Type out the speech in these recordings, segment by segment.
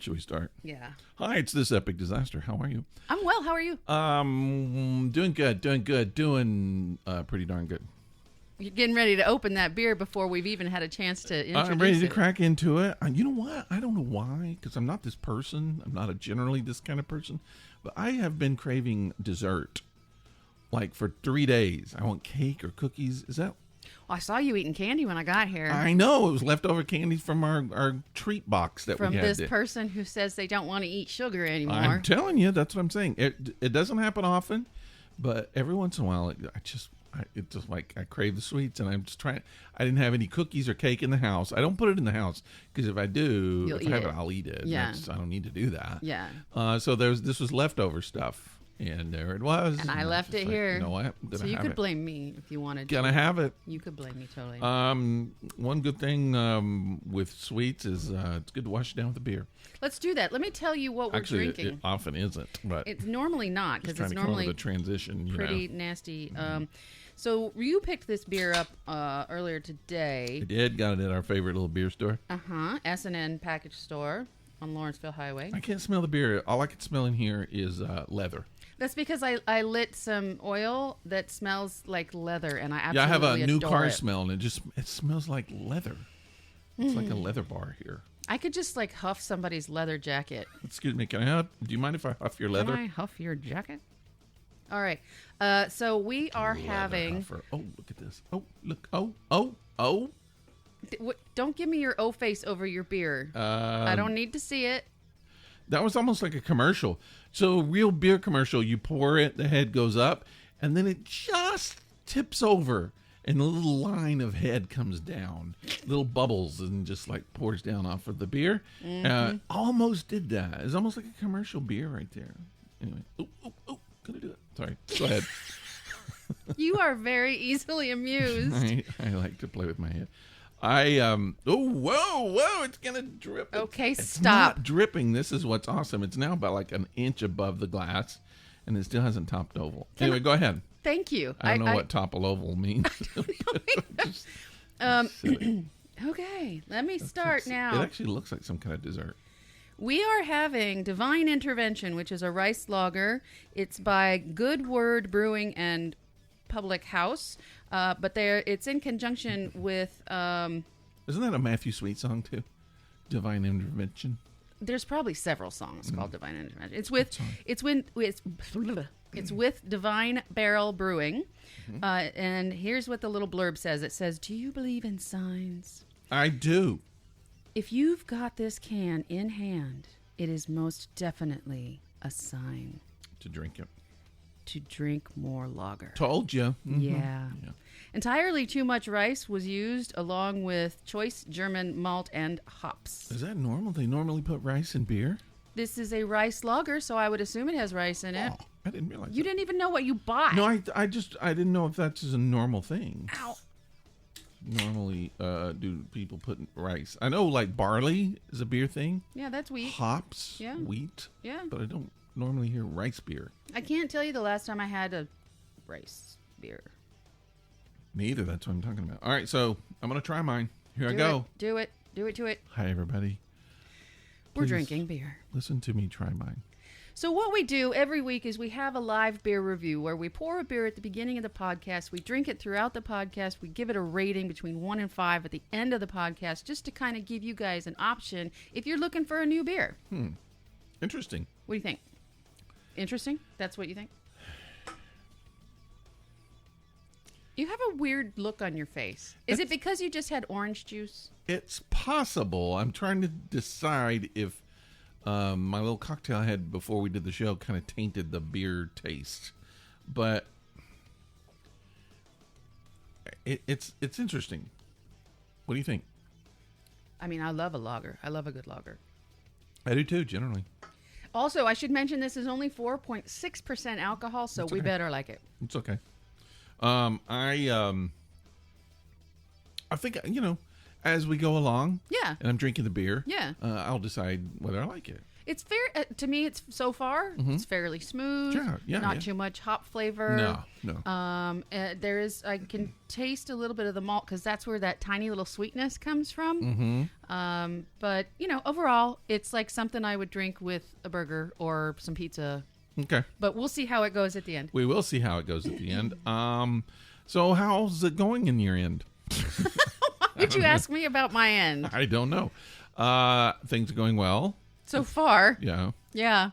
Should we start? Yeah. Hi, it's This Epic Disaster. How are you? I'm well. How are you? Doing good, doing pretty darn good. You're getting ready to open that beer before we've even had a chance to introduce I'm ready to it. crack into it. You know what? I don't know why, because I'm not this person. I'm not generally this kind of person. But I have been craving dessert, like for 3 days. I want cake or cookies. Is that... Well, I saw you eating candy when I got here. I know. It was leftover candy from our treat box that from we had. this person who says they don't want to eat sugar anymore. I'm telling you, that's what I'm saying. It doesn't happen often, but every once in a while, I crave the sweets, and I'm just trying. I didn't have any cookies or cake in the house. I don't put it in the house because if I do, You'll if I have it, I'll eat it. Yeah. I don't need to do that. Yeah. So this was leftover stuff. And there it was. And I left it here. You know what? So you could blame me if you wanted to. Can I have it? You could blame me totally. One good thing with sweets is it's good to wash it down with a beer. Let's do that. Let me tell you what we're drinking. It often isn't, but it's normally not because it's normally normally the transition. Pretty nasty. So you picked this beer up earlier today. I did. Got it at our favorite little beer store. S&N Package Store on Lawrenceville Highway. I can't smell the beer. All I can smell in here is leather. That's because I lit some oil that smells like leather, and I absolutely I have a new car it. smell, and it smells like leather. It's like a leather bar here. I could just like huff somebody's leather jacket. Excuse me, can I huff? Do you mind if I huff your leather? Can I huff your jacket? All right. So we are having. Huffer. Oh, look at this. Oh, look. Oh. Don't give me your O face over your beer. I don't need to see it. That was almost like a commercial. So a real beer commercial, you pour it, the head goes up, and then it just tips over, and a little line of head comes down, little bubbles, and just like pours down off of the beer. Almost did that. It's almost like a commercial beer right there. Anyway, gonna do it. Sorry, go ahead. You are very easily amused. I like to play with my head. Whoa, it's gonna drip. Okay, it's stop. Not dripping. This is what's awesome. It's now about like an inch above the glass, and it still hasn't topped oval. Anyway, go ahead. Thank you. I don't know what topple oval means. Okay, let me start now. It actually looks like some kind of dessert. We are having Divine Intervention, which is a rice lager. It's by Good Word Brewing and Public House, but it's in conjunction with. Isn't that a Matthew Sweet song too? Divine Intervention. There's probably several songs called Divine Intervention. It's with Divine Barrel Brewing, and here's what the little blurb says. It says, "Do you believe in signs? I do. If you've got this can in hand, it is most definitely a sign To drink it. to drink more lager." Told you. Yeah. Entirely too much rice was used along with choice German malt and hops. Is that normal? They normally put rice in beer? This is a rice lager, so I would assume it has rice in it. Oh, I didn't realize You didn't even know what you bought. No, I didn't know if that's a normal thing. Ow. Normally, do people put rice? I know, like barley is a beer thing. Yeah, that's wheat. Hops, Yeah. wheat. Yeah. But I don't normally hear rice beer. I can't tell you the last time I had a rice beer. Me either. That's what I'm talking about. All right, so I'm gonna try mine. Here I go. Do it. Hi, everybody. We're Please drinking beer. Listen to me try mine. So what we do every week is we have a live beer review where we pour a beer at the beginning of the podcast. We drink it throughout the podcast. We give it a rating between 1 and 5 at the end of the podcast just to kind of give you guys an option if you're looking for a new beer. Interesting. What do you think? Interesting? That's what you think? You have a weird look on your face. Is it because you just had orange juice? It's possible. I'm trying to decide if my little cocktail I had before we did the show kind of tainted the beer taste. But it's interesting. What do you think? I mean, I love a lager. I love a good lager. I do too, generally. Also, I should mention this is only 4.6% alcohol, so we better like it. It's okay. I think, as we go along, Yeah. and I'm drinking the beer, Yeah. I'll decide whether I like it. It's fair to me. It's so far. It's fairly smooth. Not too much hop flavor. No. There is. I can taste a little bit of the malt because that's where that tiny little sweetness comes from. But overall, it's like something I would drink with a burger or some pizza. Okay. But we'll see how it goes at the end. We will see how it goes at the end. So how's it going in your end? Why did you ask me about my end? I don't know. Things are going well. So far. Yeah.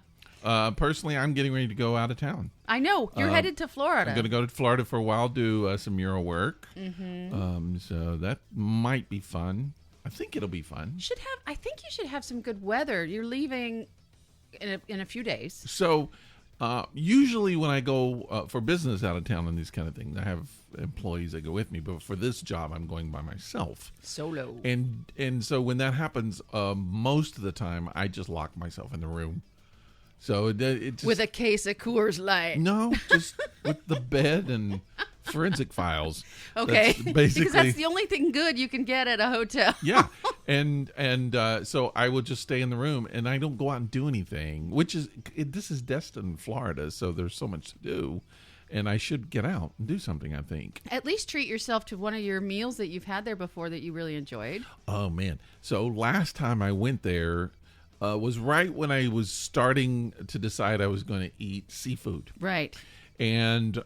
Personally, I'm getting ready to go out of town. I know. You're headed to Florida. I'm going to go to Florida for a while, do some mural work. So that might be fun. I think it'll be fun. I think you should have some good weather. You're leaving in a few days. So usually when I go for business out of town and these kind of things, I have employees that go with me. But for this job, I'm going by myself. Solo. And so when that happens, most of the time, I just lock myself in the room. So it just, with a case of Coors Light. No, just with the bed and forensic files. Okay, that's basically, because that's the only thing good you can get at a hotel. Yeah, and so I will just stay in the room, and I don't go out and do anything. This is Destin, Florida, so there's so much to do, and I should get out and do something. I think at least treat yourself to one of your meals that you've had there before that you really enjoyed. Oh man! So last time I went there. Was right when I was starting to decide I was going to eat seafood. Right. And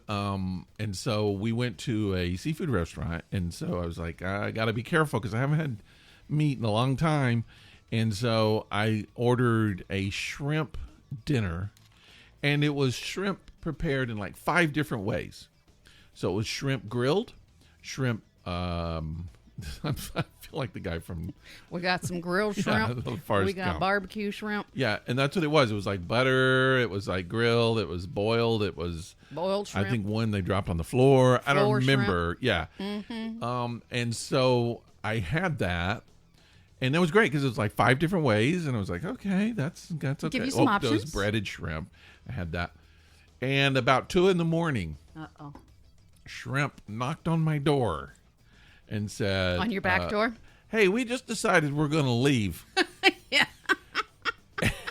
so we went to a seafood restaurant, and so I was like, I got to be careful because I haven't had meat in a long time. And so I ordered a shrimp dinner, and it was shrimp prepared in like 5 different ways. So it was shrimp grilled, shrimp I feel like the guy from... We got some grilled shrimp. We got barbecue shrimp. Yeah, and that's what it was. It was like butter. It was like grilled. It was boiled. It was... Boiled shrimp. I think one they dropped on the floor. I don't remember. Shrimp. Yeah. And so I had that, and that was great because it was like 5 different ways, and I was like, okay, that's okay. Give you some options. Those breaded shrimp. I had that. And about 2 a.m, shrimp knocked on my door. And said... On your back door? Hey, we just decided we're going to leave. Yeah.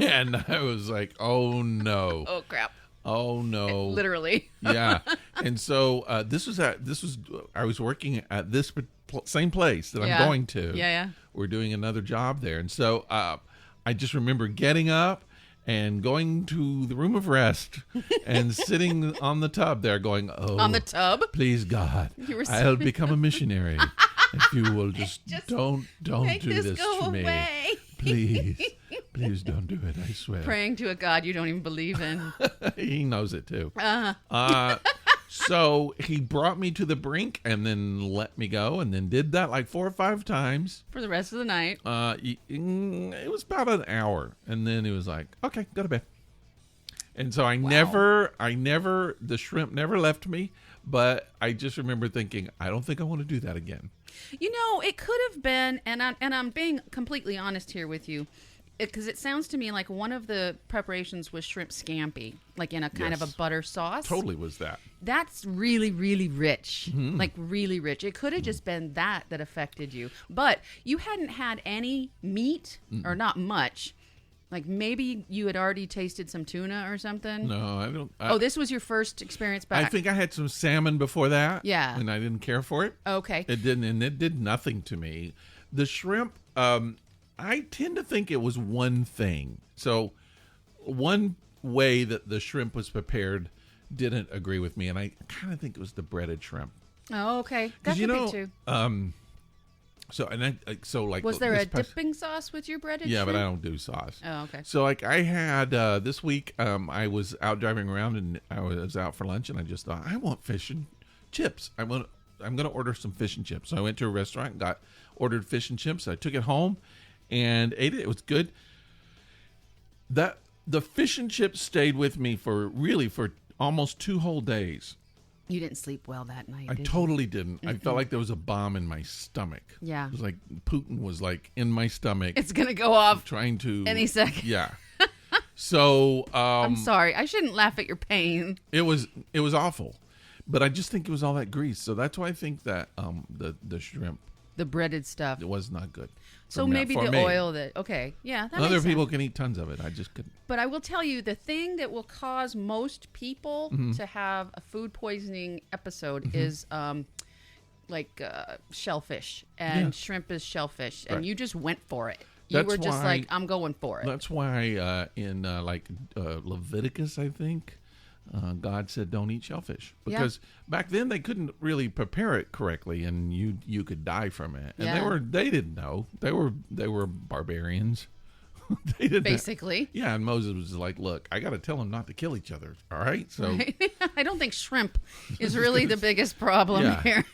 And I was like, oh, no. Oh, crap. Oh, no. Literally. Yeah. And so I was working at this same place that I'm going to. Yeah. We're doing another job there. And so I just remember getting up and going to the room of rest and sitting on the tub there going, oh. On the tub? Please, God, I'll become a missionary. If you will just don't do this to me. Away. Please don't do it, I swear. Praying to a God you don't even believe in. He knows it too. So he brought me to the brink and then let me go and then did that like 4 or 5 times. For the rest of the night. It was about an hour. And then he was like, okay, go to bed. And so the shrimp never left me. But I just remember thinking, I don't think I want to do that again. It could have been, and I'm being completely honest here with you, because it sounds to me like one of the preparations was shrimp scampi, like in a kind of a butter sauce. Totally was that. That's really, really rich, like really rich. It could have just been that affected you. But you hadn't had any meat, or not much. Like maybe you had already tasted some tuna or something. No, I don't. This was your first experience back. I think I had some salmon before that. Yeah. And I didn't care for it. Okay. It didn't, and it did nothing to me. The shrimp, I tend to think it was one thing. So one way that the shrimp was prepared didn't agree with me, and I kind of think it was the breaded shrimp. Oh, okay. That could be too. Was there a dipping sauce with your breaded shrimp? But I don't do sauce. Oh, okay. So like I had this week, I was out driving around and I was out for lunch, and I just thought, I want fish and chips. I'm going to order some fish and chips. So I went to a restaurant, ordered fish and chips. I took it home and ate it. It was good. The fish and chips stayed with me for almost 2 whole days. You didn't sleep well that night. I totally didn't. I felt like there was a bomb in my stomach. Yeah. It was like Putin was like in my stomach. It's going to go off trying to any second. Yeah. So I'm sorry. I shouldn't laugh at your pain. It was awful. But I just think it was all that grease. So that's why I think that the shrimp The breaded stuff. It was not good. So maybe the oil that, okay. Yeah, that Other makes people sense. can eat tons of it. I just couldn't. But I will tell you, the thing that will cause most people to have a food poisoning episode is shellfish. And shrimp is shellfish. And you just went for it. You were just like, I'm going for it. That's why in Leviticus, I think, God said don't eat shellfish. Because back then they couldn't really prepare it correctly, and you could die from it. And they didn't know. They were barbarians. They didn't basically. And Moses was like, look, I got to tell them not to kill each other. All right? So right? I don't think shrimp is really the biggest problem here.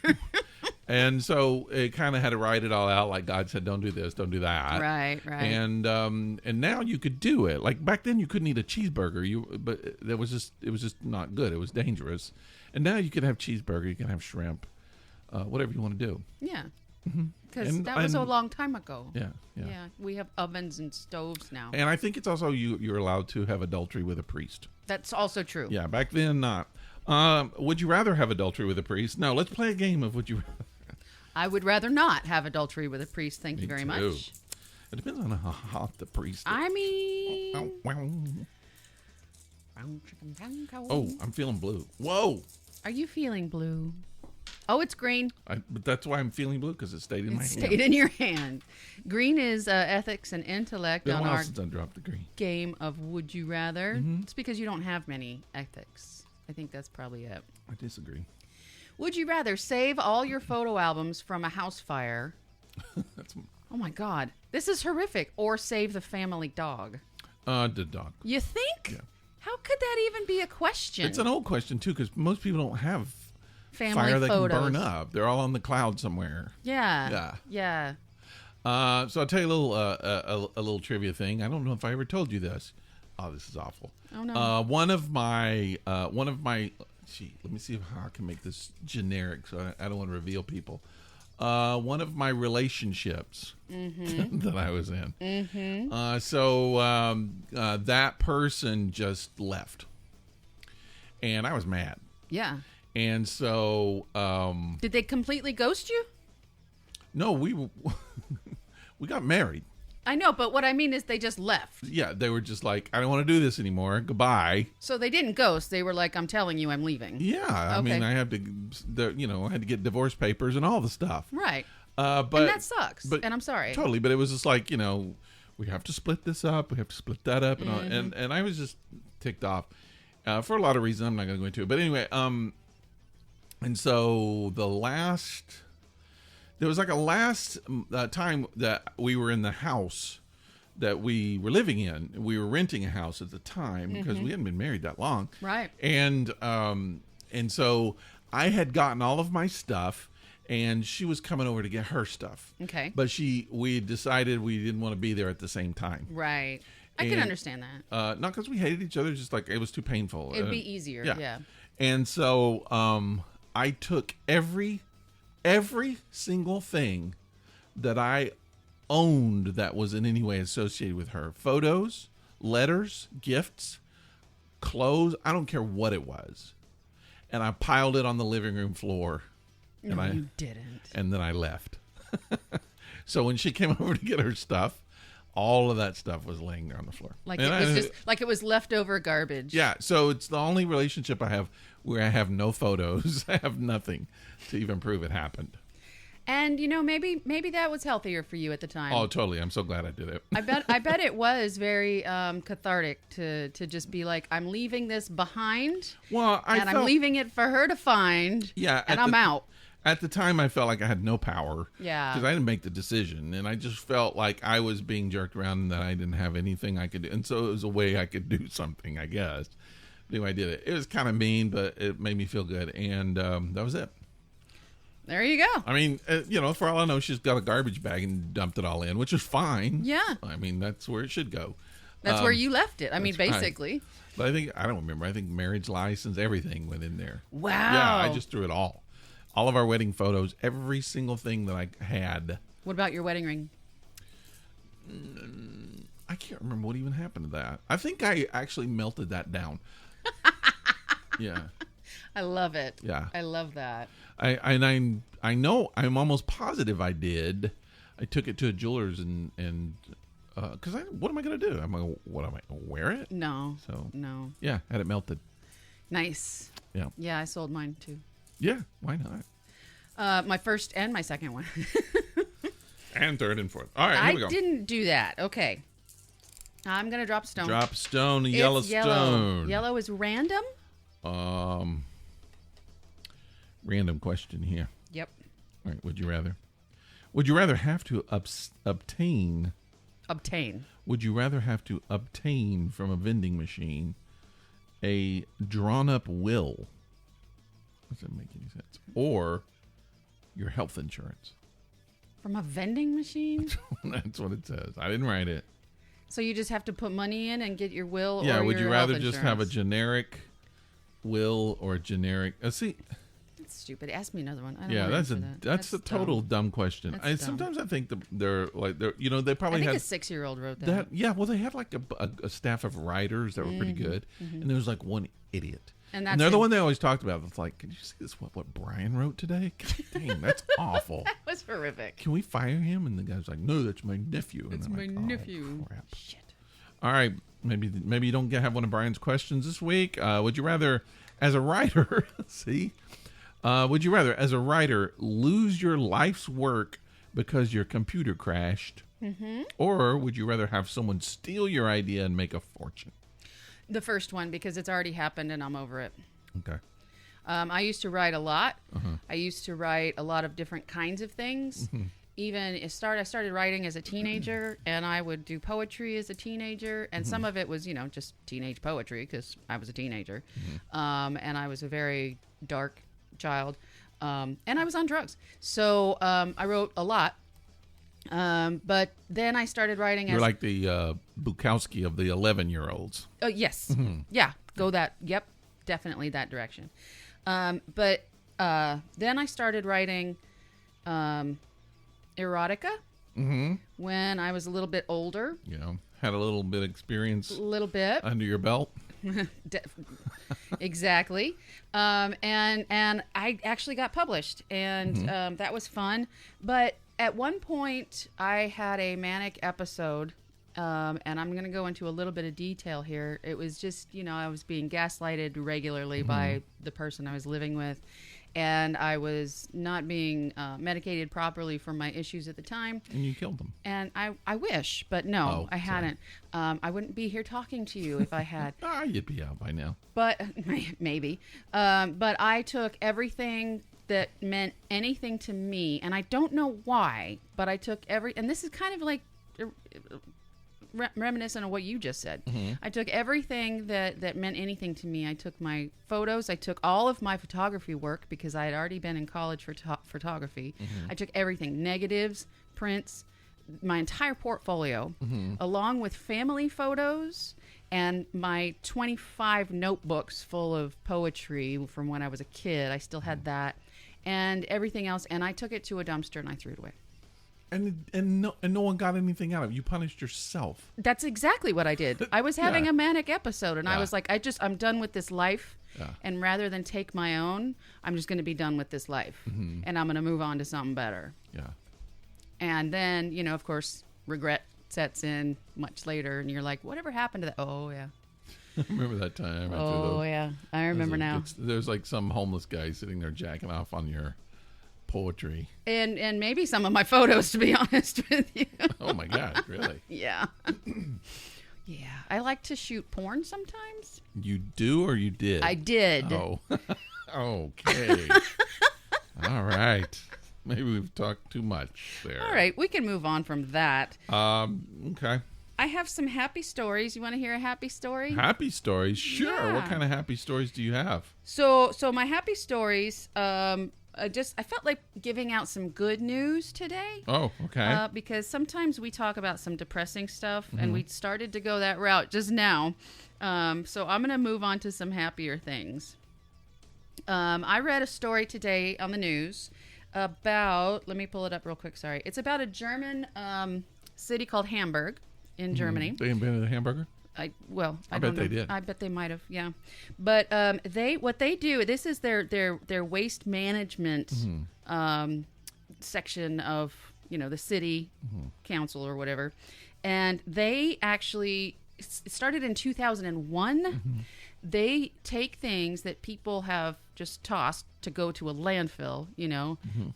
And so it kind of had to write it all out, like God said, don't do this, don't do that. Right. And now you could do it. Like back then, you couldn't eat a cheeseburger. But it was just not good. It was dangerous. And now you can have cheeseburger, you can have shrimp, whatever you want to do. Yeah. Because that was a long time ago. Yeah. We have ovens and stoves now. And I think it's also you're allowed to have adultery with a priest. That's also true. Yeah, back then not. Would you rather have adultery with a priest? No, let's play a game of would you rather. I would rather not have adultery with a priest. Thank you very much. It depends on how hot the priest is. I mean... Oh, I'm feeling blue. Whoa. Are you feeling blue? Oh, it's green. But that's why I'm feeling blue, because it stayed in my hand. Stayed in your hand. Green is ethics and intellect on our since I dropped the green. Game of Would You Rather. It's because you don't have many ethics. I think that's probably it. I disagree. Would you rather save all your photo albums from a house fire? Oh, my God. This is horrific. Or save the family dog? The dog. You think? Yeah. How could that even be a question? It's an old question, too, because most people don't have family fire that photos. can burn up. They're all on the cloud somewhere. Yeah. So I'll tell you a little trivia thing. I don't know if I ever told you this. Oh, this is awful. Oh no. One of my. Gee, let me see how I can make this generic, so I don't want to reveal people. One of my relationships that I was in. That person just left, and I was mad. Yeah. And so, did they completely ghost you? No, we got married. I know, but what I mean is they just left. Yeah, they were just like, I don't want to do this anymore. Goodbye. So they didn't ghost. They were like, I'm telling you, I'm leaving. Yeah, I mean, I had to get divorce papers and all the stuff. Right. But and that sucks. And I'm sorry. Totally, but it was just like, we have to split this up. We have to split that up, and all, and I was just ticked off for a lot of reasons. I'm not going to go into it, but anyway. And so there was like a last time that we were in the house that we were living in. We were renting a house at the time because we hadn't been married that long. Right. And so I had gotten all of my stuff, and she was coming over to get her stuff. Okay. But we decided we didn't want to be there at the same time. Right. I can understand that. Not because we hated each other, just like it was too painful. It'd be easier. Yeah. And so I took every single thing that I owned that was in any way associated with her. Photos, letters, gifts, clothes. I don't care what it was. And I piled it on the living room floor. No, you didn't. And then I left. So when she came over to get her stuff, all of that stuff was laying there on the floor. Like it was leftover garbage. Yeah. So it's the only relationship I have where I have no photos. I have nothing to even prove it happened. And maybe that was healthier for you at the time. Oh, totally. I'm so glad I did it. I bet it was very cathartic to just be like, I'm leaving this behind. Well, I'm leaving it for her to find. Yeah, and I'm out. At the time, I felt like I had no power. Yeah. Because I didn't make the decision, and I just felt like I was being jerked around and that I didn't have anything I could do. And so it was a way I could do something, I guess. Anyway, I did it. It was kind of mean, but it made me feel good, and that was it. There you go. I mean, for all I know, she's got a garbage bag and dumped it all in, which is fine. Yeah. I mean, that's where it should go. That's where you left it. I mean, basically. Right. But I don't remember. I think marriage license, everything went in there. Wow. Yeah, I just threw it all. All of our wedding photos, every single thing that I had. What about your wedding ring? I can't remember what even happened to that. I think I actually melted that down. Yeah. I love it. Yeah. I love that. I know, I'm almost positive I did. I took it to a jeweler's and because what am I going to do? Am I going to wear it? No. So no. Yeah, had it melted. Nice. Yeah. Yeah, I sold mine too. Yeah, why not? My first and my second one. And third and fourth. All right, here we go. I didn't do that. Okay. I'm going to drop a stone. Drop stone, It's yellow yellow. stone. Yellow is random? Random question here. Yep. All right, would you rather have to obtain? Would you rather have to obtain from a vending machine a drawn-up will? Doesn't make any sense. Or your health insurance. From a vending machine? That's what it says. I didn't write it. So you just have to put money in and get your will? Yeah, or would your you rather health just have a insurance? generic will or a generic... see... That's stupid. Ask me another one. I don't Yeah, wanna that's answer that's a total dumb question. That's dumb. Sometimes I think they're they I probably think had a 6-year-old wrote that. that. Yeah, well, they had like a staff of writers that were pretty good, and there was like one idiot, And and that's they're the him. one they always talked about. It's like, can you see this? What Brian wrote today? God dang, that's awful. That was horrific. Can we fire him? And the guy's like, no, that's my nephew. And That's I'm my like, oh, nephew. crap. Shit. All right, maybe you don't have one of Brian's questions this week. Would you rather, as a writer, would you rather, as a writer, lose your life's work because your computer crashed, or would you rather have someone steal your idea and make a fortune? The first one, because it's already happened and I'm over it. Okay. I used to write a lot. I used to write a lot of different kinds of things. Even I started writing as a teenager, and I would do poetry as a teenager, and some of it was, just teenage poetry because I was a teenager, and I was a very dark child, and I was on drugs. So I wrote a lot, but then I started writing You're as... like the Bukowski of the 11-year-olds. Yes. Yeah, go that. Yep, definitely that direction. But then I started writing erotica when I was a little bit older. Had a little bit of experience A little bit. under your belt. Exactly. And I actually got published, and that was fun. But at one point, I had a manic episode, and I'm going to go into a little bit of detail here. It was just, I was being gaslighted regularly by the person I was living with, and I was not being medicated properly for my issues at the time. And you killed them. And I wish, but no, I hadn't. I wouldn't be here talking to you if I had. You'd be out by now. But maybe. But I took everything that meant anything to me, and I don't know why, but I took and this is kind of like reminiscent of what you just said. I took everything that meant anything to me. I took my photos. I took all of my photography work because I had already been in college for photography. I took everything, negatives, prints, my entire portfolio, along with family photos and my 25 notebooks full of poetry from when I was a kid. I still had that, and everything else. And I took it to a dumpster and I threw it away. And no one got anything out of it. You punished yourself. That's exactly what I did. I was having Yeah. a manic episode, and I Yeah. was like, I'm done with this life. Yeah. And rather than take my own, I'm just going to be done with this life, and I'm going to move on to something better. Yeah. And then, of course, regret sets in much later, and you're like, whatever happened to that? Oh, yeah. Remember that time? Oh, yeah. I remember now. There's like some homeless guy sitting there jacking off on your poetry. And maybe some of my photos, to be honest with you. Oh, my God. Really? Yeah. Yeah. I like to shoot porn sometimes. You do or you did? I did. Oh. Okay. All right. Maybe we've talked too much there. All right. We can move on from that. Okay. I have some happy stories. You want to hear a happy story? Happy stories? Sure. Yeah. What kind of happy stories do you have? So my happy stories, I felt like giving out some good news today. Oh, okay. Because sometimes we talk about some depressing stuff, and we started to go that route just now. So I'm going to move on to some happier things. I read a story today on the news about, let me pull it up real quick, sorry. It's about a German city called Hamburg in Germany. They invented a hamburger? I bet don't know. they did. I bet they might have, yeah. But what they do, this is their waste management section of, the city council or whatever. And they actually started in 2001. They take things that people have just tossed to go to a landfill,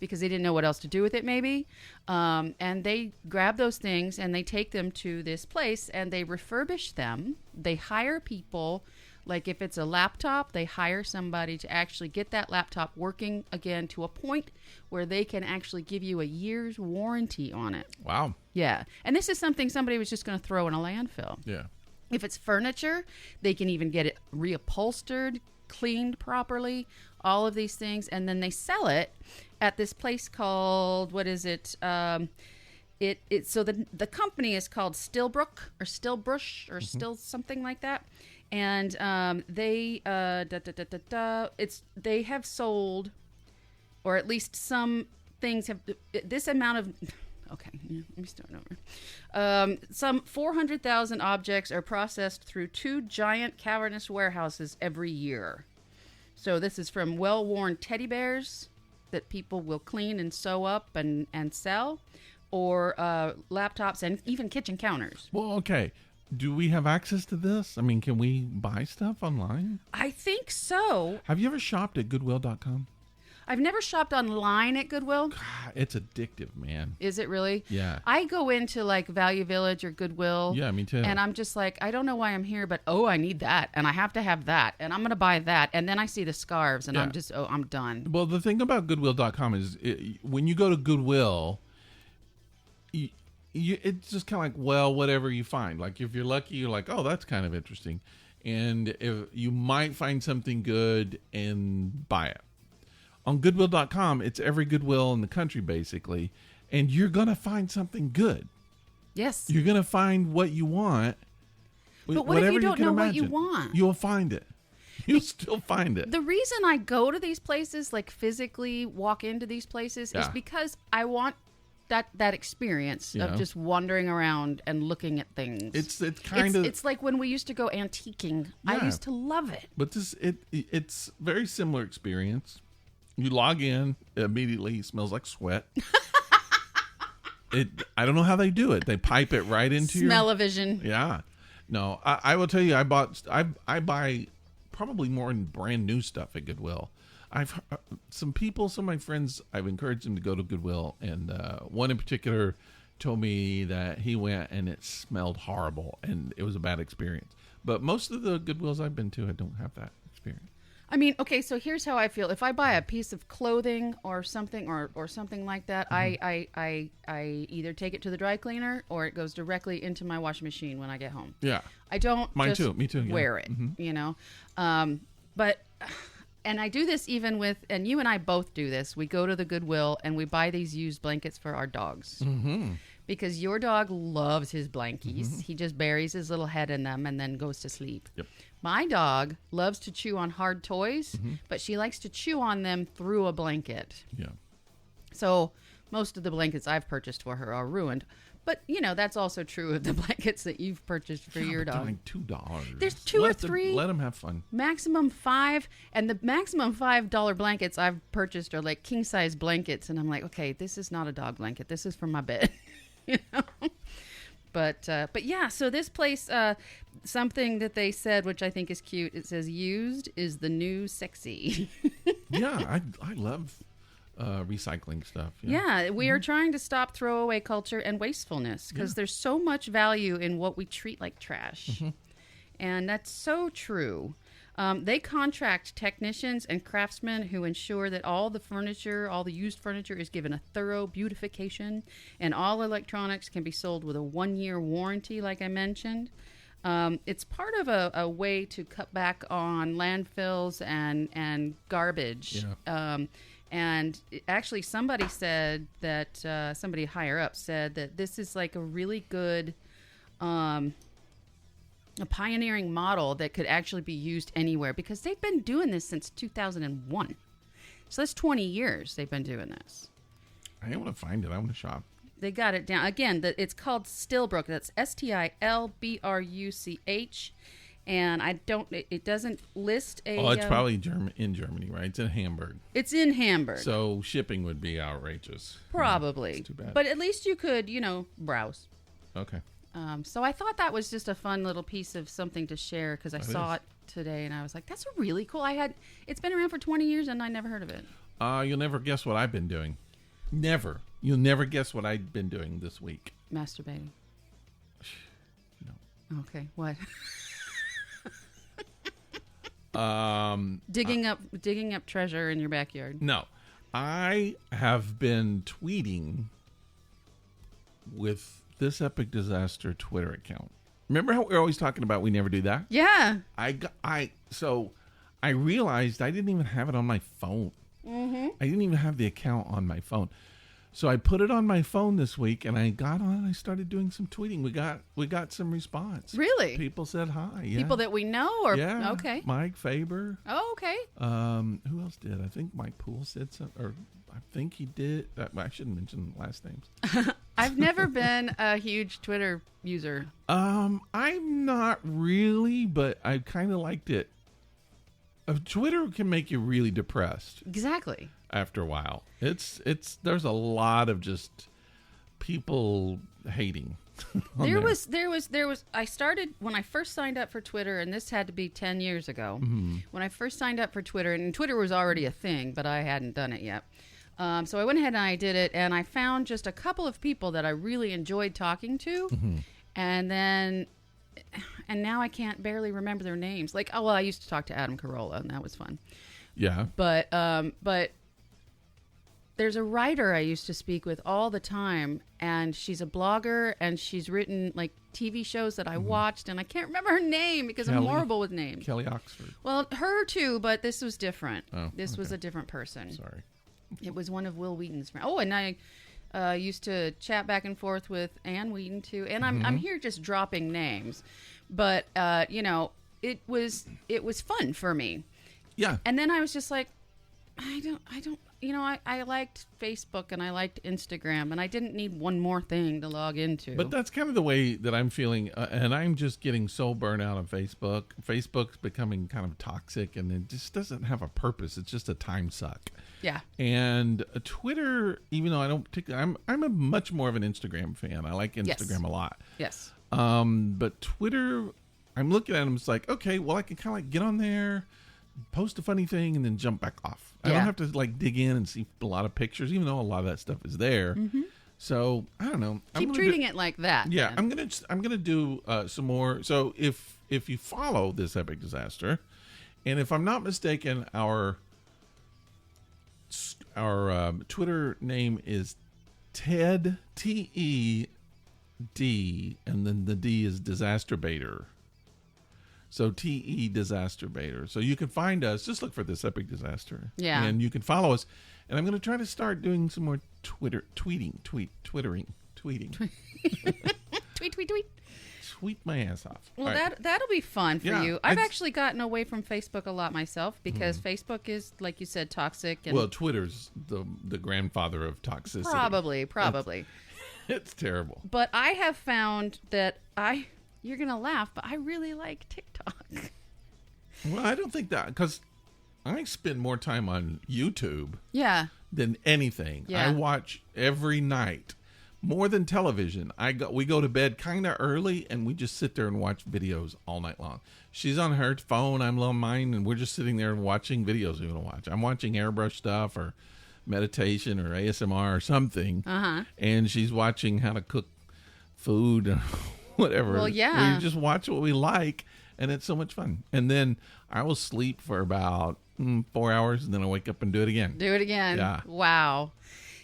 because they didn't know what else to do with it maybe. And they grab those things and they take them to this place and they refurbish them. They hire people, like if it's a laptop, they hire somebody to actually get that laptop working again to a point where they can actually give you a year's warranty on it. Wow. Yeah. And this is something somebody was just going to throw in a landfill. Yeah. If it's furniture, they can even get it reupholstered, cleaned properly, all of these things, and then they sell it at this place called, what is it? So the company is called Stillbrook or Stillbrush or Still something like that, and they they have sold, or at least some things have this amount of. Okay, let me start over. Some 400,000 objects are processed through 2 giant cavernous warehouses every year. So this is from well-worn teddy bears that people will clean and sew up and sell, or laptops and even kitchen counters. Well, okay. Do we have access to this? I mean, can we buy stuff online? I think so. Have you ever shopped at Goodwill.com? I've never shopped online at Goodwill. God, it's addictive, man. Is it really? Yeah. I go into like Value Village or Goodwill. Yeah, me too. And I'm just like, I don't know why I'm here, but I need that. And I have to have that. And I'm going to buy that. And then I see the scarves and I'm just, I'm done. Well, the thing about Goodwill.com is when you go to Goodwill, it's just kind of like, well, whatever you find. Like if you're lucky, you're like, oh, that's kind of interesting. And if you might find something good and buy it. On Goodwill.com, it's every Goodwill in the country, basically, and you're going to find something good. Yes. You're going to find what you want. But what if you don't know what you want? You'll find it. You'll still find it. The reason I go to these places, like physically walk into these places, is because I want that experience of just wandering around and looking at things. It's like when we used to go antiquing. Yeah. I used to love it. But it's very similar experience. You log in, immediately it smells like sweat. I don't know how they do it. They pipe it right into Smell-o-vision. Yeah. No, I will tell you, I buy probably more in brand new stuff at Goodwill. Some of my friends, I've encouraged them to go to Goodwill, and one in particular told me that he went and it smelled horrible and it was a bad experience. But most of the Goodwills I've been to, I don't have that experience. I mean, okay, so here's how I feel. If I buy a piece of clothing or something or something like that, I either take it to the dry cleaner or it goes directly into my washing machine when I get home. Yeah. I don't Me too. Yeah. wear it, But, and I do this even with, and you and I both do this, we go to the Goodwill and we buy these used blankets for our dogs. Mm-hmm. Because your dog loves his blankies. Mm-hmm. He just buries his little head in them and then goes to sleep. Yep. My dog loves to chew on hard toys, but she likes to chew on them through a blanket. Yeah. So most of the blankets I've purchased for her are ruined. But, that's also true of the blankets that you've purchased for your dog. Like $2. There's 2 or 3. Let them have fun. Maximum 5. And the maximum $5 blankets I've purchased are like king-size blankets. And I'm like, okay, this is not a dog blanket. This is for my bed. But yeah, so this place, something that they said, which I think is cute, it says used is the new sexy. Yeah, I love recycling stuff. Yeah, we are trying to stop throwaway culture and wastefulness because there's so much value in what we treat like trash. And that's so true. They contract technicians and craftsmen who ensure that all the used furniture is given a thorough beautification, and all electronics can be sold with a 1-year warranty, like I mentioned. It's part of a way to cut back on landfills and garbage. Yeah. And actually, somebody said that, somebody higher up said that this is like a really good... a pioneering model that could actually be used anywhere because they've been doing this since 2001. So that's 20 years they've been doing this. I want to find it. I want to shop. They got it down. Again, it's called Stillbrook. That's Stilbruch. And it doesn't list a... Oh, it's probably in Germany, right? It's in Hamburg. It's in Hamburg. So shipping would be outrageous. Probably. It's too bad. But at least you could, browse. Okay. So I thought that was just a fun little piece of something to share because I saw it today and I was like, that's a really cool. It's been around for 20 years and I never heard of it. You'll never guess what I've been doing. Never. You'll never guess what I've been doing this week. Masturbating. No. Okay. What? Digging up treasure in your backyard. No. I have been tweeting with This Epic Disaster Twitter account. Remember how we're always talking about we never do that? Yeah. So I realized I didn't even have it on my phone. Mm-hmm. I didn't even have the account on my phone. So I put it on my phone this week, and I got on and I started doing some tweeting. We got some response. Really? People said hi. Yeah. People that we know? Or yeah. Okay. Mike Faber. Oh, okay. Who else did? I think Mike Poole said something, or I think he did. I shouldn't mention last names. I've never been a huge Twitter user. I'm not really, but I kind of liked it. Twitter can make you really depressed. Exactly. After a while, there's a lot of just people hating. There was. I started when I first signed up for Twitter, and this had to be 10 years ago. Mm-hmm. When I first signed up for Twitter, and Twitter was already a thing, but I hadn't done it yet. So I went ahead and I did it, and I found just a couple of people that I really enjoyed talking to, mm-hmm. and now I can't barely remember their names. Like, I used to talk to Adam Carolla, and that was fun. Yeah. But there's a writer I used to speak with all the time, and she's a blogger, and she's written like TV shows that I watched, and I can't remember her name because I'm horrible with names. Kelly Oxford. Well, her too, but this was different. Oh, this was okay. a different person. Sorry. It was one of Will Wheaton's friends. Oh, and I used to chat back and forth with Ann Wheaton too. And I'm here just dropping names, but it was fun for me. Yeah. And then I was just like, I don't. I liked Facebook and I liked Instagram, and I didn't need one more thing to log into. But that's kind of the way that I'm feeling, and I'm just getting so burnt out on Facebook. Facebook's becoming kind of toxic, and it just doesn't have a purpose. It's just a time suck. Yeah. And Twitter, even though I don't particularly, I'm a much more of an Instagram fan. I like Instagram a lot. Yes. But Twitter, I'm looking at them. It's like, okay, well, I can kind of like get on there, post a funny thing, and then jump back off. I don't have to like dig in and see a lot of pictures, even though a lot of that stuff is there. Mm-hmm. So I don't know. Keep treating it like that. Yeah, then. I'm gonna do some more. So if you follow This Epic Disaster, and if I'm not mistaken, our Twitter name is Ted TED, and then the D is Disasterbaiter. So TE Disasterbaiter. So you can find us. Just look for This Epic Disaster. Yeah. And you can follow us. And I'm going to try to start doing some more tweeting. Tweet my ass off. Well, right. that'll be fun for Yeah, you. I've actually gotten away from Facebook a lot myself because Facebook is, like you said, toxic. And well, Twitter's the grandfather of toxicity. Probably. It's terrible. But I have found that you're going to laugh, but I really like TikTok. Well, I don't think that, because I spend more time on YouTube Yeah. than anything. Yeah. I watch every night, more than television. We go to bed kind of early, and we just sit there and watch videos all night long. She's on her phone, I'm on mine, and we're just sitting there and watching videos we want to watch. I'm watching airbrush stuff or meditation or ASMR or something, and she's watching how to cook food or whatever. Well, yeah. We just watch what we like, and it's so much fun. And then I will sleep for about 4 hours, and then I'll wake up and do it again. Yeah. Wow.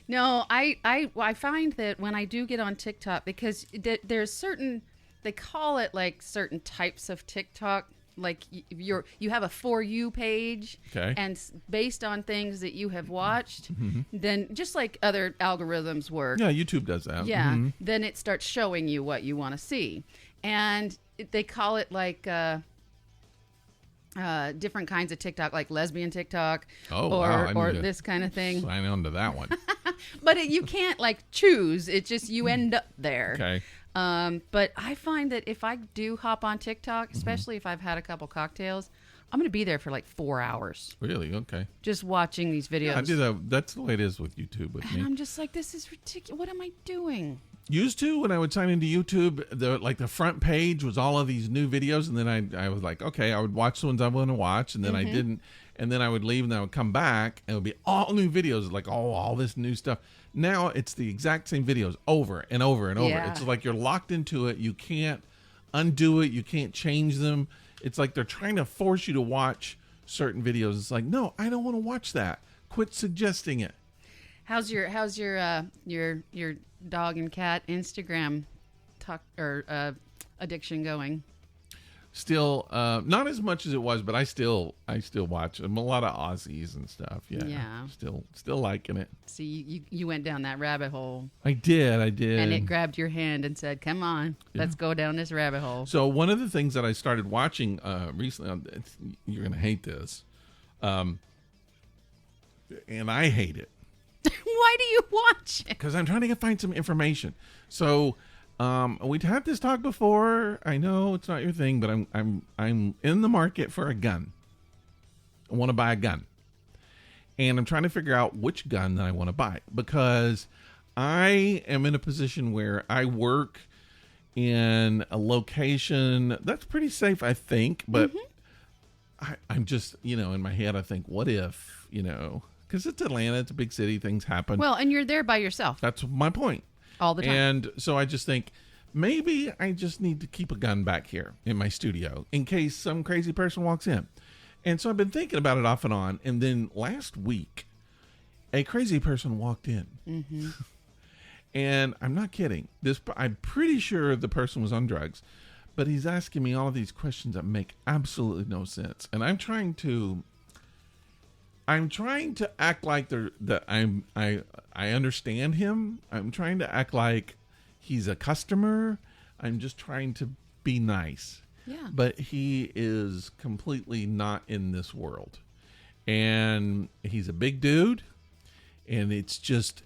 No, I find that when I do get on TikTok, because there's certain, they call it like certain types of TikTok. Like you have a For You page, okay, and based on things that you have watched, then just like other algorithms work. Yeah, YouTube does that. Yeah, then it starts showing you what you want to see, and they call it like different kinds of TikTok, like lesbian TikTok, or this kind of thing. Sign on to that one. But you can't like choose. It's just you end up there. Okay. But I find that if I do hop on TikTok, especially if I've had a couple cocktails, I'm going to be there for like 4 hours. Really? Okay. Just watching these videos. Yeah, I do that. That's the way it is with YouTube with me. And I'm just like, this is ridiculous. What am I doing? Used to, when I would sign into YouTube, the front page was all of these new videos, and then I was like, okay, I would watch the ones I want to watch, and then I didn't, and then I would leave, and I would come back, and it would be all new videos, like all this new stuff. Now it's the exact same videos over and over and over. Yeah. It's like you're locked into it. You can't undo it. You can't change them. It's like they're trying to force you to watch certain videos. It's like, no, I don't want to watch that. Quit suggesting it. How's your dog and cat Instagram addiction going? Still, not as much as it was, but I still watch them. A lot of Aussies and stuff. Yeah. Still liking it. See, you went down that rabbit hole. I did. And it grabbed your hand and said, "Come on, let's go down this rabbit hole." So one of the things that I started watching recently, you're gonna hate this, and I hate it. Why do you watch it? Because I'm trying to find some information. So we've had this talk before. I know it's not your thing, but I'm in the market for a gun. I want to buy a gun, and I'm trying to figure out which gun that I want to buy, because I am in a position where I work in a location that's pretty safe, I think, but I'm just, in my head, I think, what if, because it's Atlanta, it's a big city, things happen. Well, and you're there by yourself. That's my point. All the time. And so I just think, maybe I just need to keep a gun back here in my studio in case some crazy person walks in. And so I've been thinking about it off and on. And then last week, a crazy person walked in. And I'm not kidding. I'm pretty sure the person was on drugs. But he's asking me all of these questions that make absolutely no sense. And I'm trying to act like I understand him. I'm trying to act like he's a customer. I'm just trying to be nice. Yeah. But he is completely not in this world. And he's a big dude. And it's just,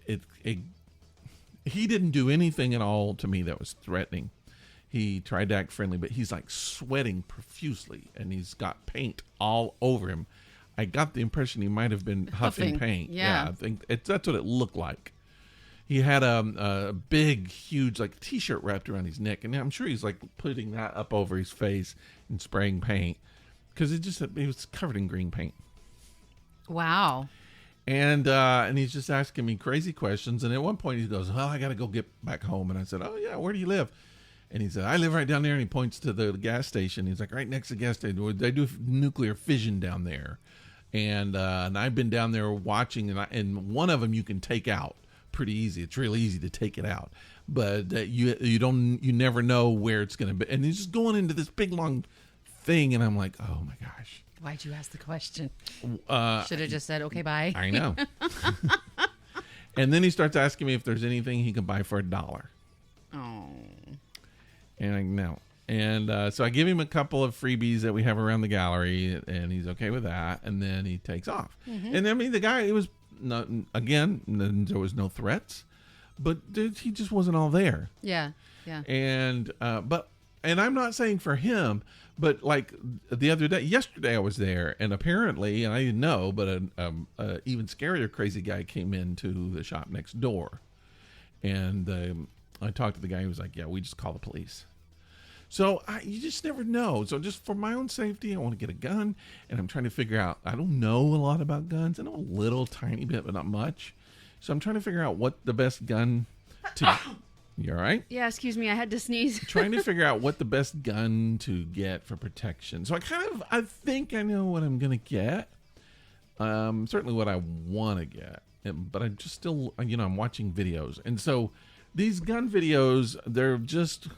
he didn't do anything at all to me that was threatening. He tried to act friendly, but he's like sweating profusely, and he's got paint all over him. I got the impression he might have been huffing paint. Yeah. I think that's what it looked like. He had a big, huge, like T-shirt wrapped around his neck, and I'm sure he's like putting that up over his face and spraying paint, because it was covered in green paint. Wow. And he's just asking me crazy questions, and at one point he goes, "Well, I got to go get back home." And I said, "Oh yeah, where do you live?" And he said, "I live right down there." And he points to the gas station. He's like, "Right next to the gas station. They do nuclear fission down there." And I've been down there watching, and one of them you can take out pretty easy. It's really easy to take it out, but you never know where it's going to be. And he's just going into this big long thing, and I'm like, oh my gosh. Why'd you ask the question? Should have just said, okay, bye. I know. And then he starts asking me if there's anything he can buy for $1. Oh. And I know. And so I give him a couple of freebies that we have around the gallery, and he's okay with that. And then he takes off. And I mean, the guy, it was not, again, there was no threats, but he just wasn't all there. Yeah. Yeah. And and I'm not saying for him, but like yesterday I was there, and apparently, and I didn't know, but an even scarier crazy guy came into the shop next door, and I talked to the guy who was like, "Yeah, we just call the police." So you just never know. So just for my own safety, I want to get a gun, and I'm trying to figure out. I don't know a lot about guns. I know a little tiny bit, but not much. So I'm trying to figure out what the best gun to. You all right? Yeah, excuse me. I had to sneeze. Trying to figure out what the best gun to get for protection. So I think I know what I'm going to get. Certainly what I want to get. But I just still, I'm watching videos. And so these gun videos, they're just,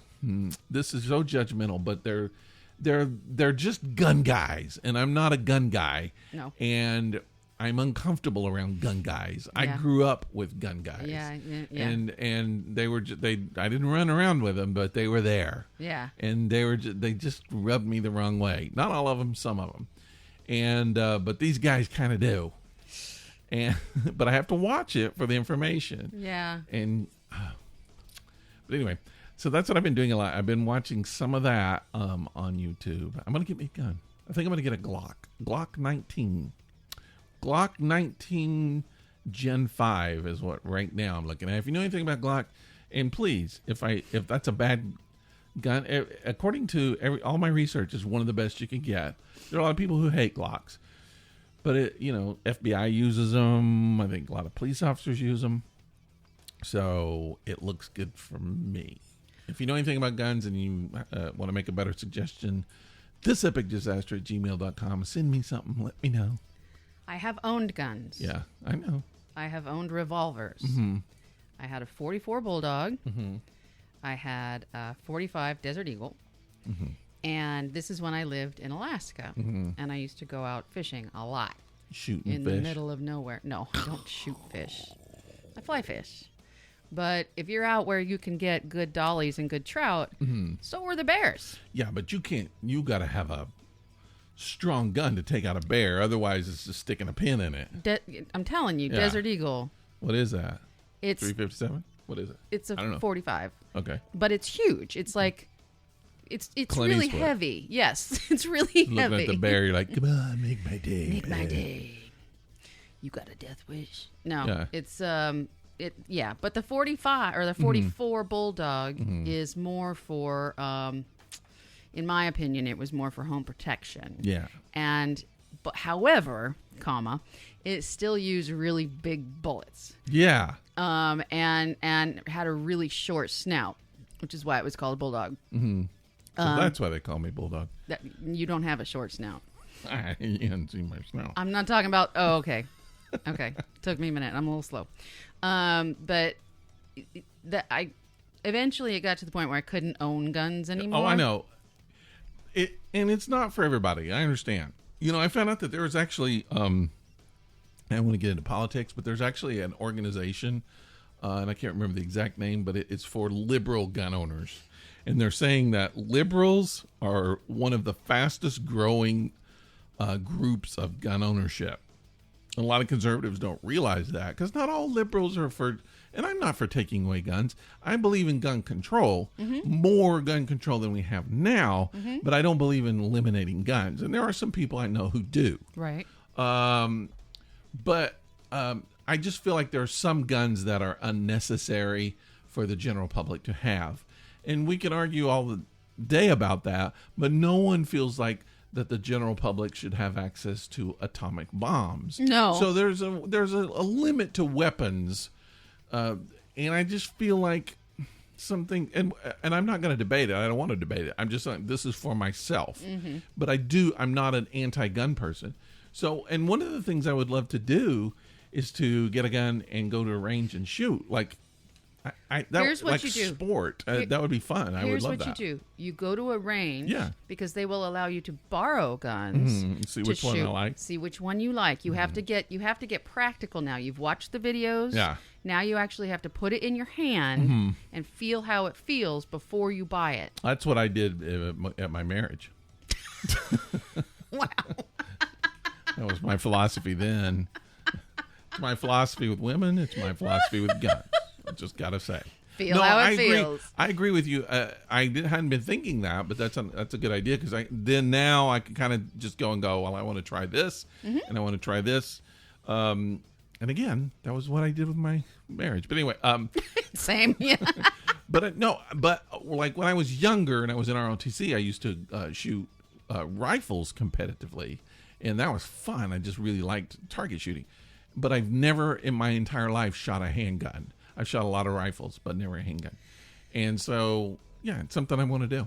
this is so judgmental, but they're just gun guys. And I'm not a gun guy. No. And I'm uncomfortable around gun guys. Yeah. I grew up with gun guys. Yeah. And they were I didn't run around with them, but they were there. Yeah. And they just rubbed me the wrong way. Not all of them, some of them. And but these guys kind of do. and but I have to watch it for the information. Yeah. And but anyway, so that's what I've been doing a lot. I've been watching some of that on YouTube. I'm gonna get me a gun. I think I'm gonna get a Glock 19. Glock 19 Gen 5 is what right now I'm looking at. If you know anything about Glock, and please, if that's a bad gun, according to all my research, is one of the best you can get. There are a lot of people who hate Glocks, but FBI uses them. I think a lot of police officers use them. So it looks good for me. If you know anything about guns and you want to make a better suggestion, thisepicdisaster@gmail.com. Send me something. Let me know. I have owned guns. Yeah, I know. I have owned revolvers. Mm-hmm. I had a .44 Bulldog. Mm-hmm. I had a .45 Desert Eagle. Mm-hmm. And this is when I lived in Alaska. Mm-hmm. And I used to go out fishing a lot. Shooting in fish. the middle of nowhere. No, I don't shoot fish. I fly fish. But if you're out where you can get good dollies and good trout, so were the bears. Yeah, but you got to have a strong gun to take out a bear. Otherwise, it's just sticking a pin in it. I'm telling you, Yeah. Desert Eagle. What is that? It's 357? What is it? It's I don't know. 45. Okay. But it's huge. It's like, it's Clint really Eastwood. heavy. Yes, it's really Looking heavy. at the bear, you're like, come on, make my day. Make my bear." day. You got a death wish? No, Yeah. it's but the 45 or the 44 Bulldog is more for in my opinion it was more for home protection. Yeah. But however, it still used really big bullets. Yeah. And had a really short snout, which is why it was called a Bulldog. Mm-hmm. So that's why they call me Bulldog. That you don't have a short snout. You haven't seen my snout. I'm not talking about. Oh, okay. Okay. Took me a minute. I'm a little slow. But eventually it got to the point where I couldn't own guns anymore. Oh, I know. And it's not for everybody. I understand. I found out that there was actually, I don't want to get into politics, but there's actually an organization, and I can't remember the exact name, but it's for liberal gun owners. And they're saying that liberals are one of the fastest growing groups of gun ownership. A lot of conservatives don't realize that because not all liberals are for, and I'm not for taking away guns. I believe in gun control, more gun control than we have now, but I don't believe in eliminating guns. And there are some people I know who do. Right. But I just feel like there are some guns that are unnecessary for the general public to have. And we can argue all the day about that, but no one feels like that the general public should have access to atomic bombs. No. So there's a limit to weapons, and I just feel like something. And I'm not going to debate it. I don't want to debate it. I'm just saying this is for myself. But I'm not an anti-gun person. So, and one of the things I would love to do is to get a gun and go to a range and shoot. Here's what like you do. Sport. That would be fun. I would love that. Here's what you do. You go to a range. Yeah. Because they will allow you to borrow guns. See to which one I shoot. like. See which one you like. You have to get practical now. You've watched the videos. Yeah. Now you actually have to put it in your hand and feel how it feels before you buy it. That's what I did at my marriage. Wow. That was my philosophy then. It's my philosophy with women. It's my philosophy with guns. I just got to say. Feel how it feels. I agree with you. Hadn't been thinking that, but that's a good idea because now I can kind of just go, well, I want to try this and I want to try this. And again, that was what I did with my marriage. But anyway. Same, yeah. But like when I was younger and I was in ROTC, I used to shoot rifles competitively. And that was fun. I just really liked target shooting. But I've never in my entire life shot a handgun. I've shot a lot of rifles, but never a handgun. And so, yeah, it's something I want to do.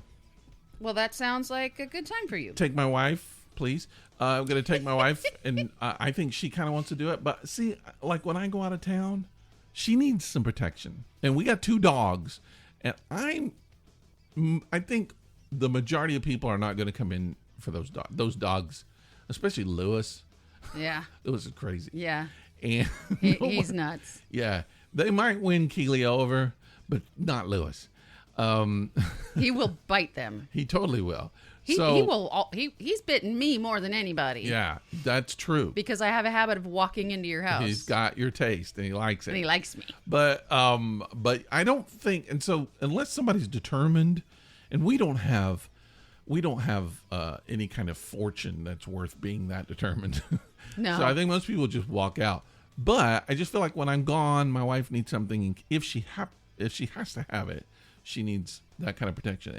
Well, that sounds like a good time for you. Take my wife, please. I'm going to take my wife, and I think she kind of wants to do it. But see, like when I go out of town, she needs some protection. And we got 2 dogs. And I think the majority of people are not going to come in for those dogs, especially Lewis. Yeah. Lewis is crazy. Yeah. And He's nuts. Yeah. They might win Keeley over, but not Lewis. He will bite them. He totally will. He will. He's bitten me more than anybody. Yeah, that's true. Because I have a habit of walking into your house. He's got your taste and he likes it. And he likes me. But I don't think, and so unless somebody's determined, and we don't have any kind of fortune that's worth being that determined. No. So I think most people just walk out. But I just feel like when I'm gone, my wife needs something. And if she has to have it, she needs that kind of protection.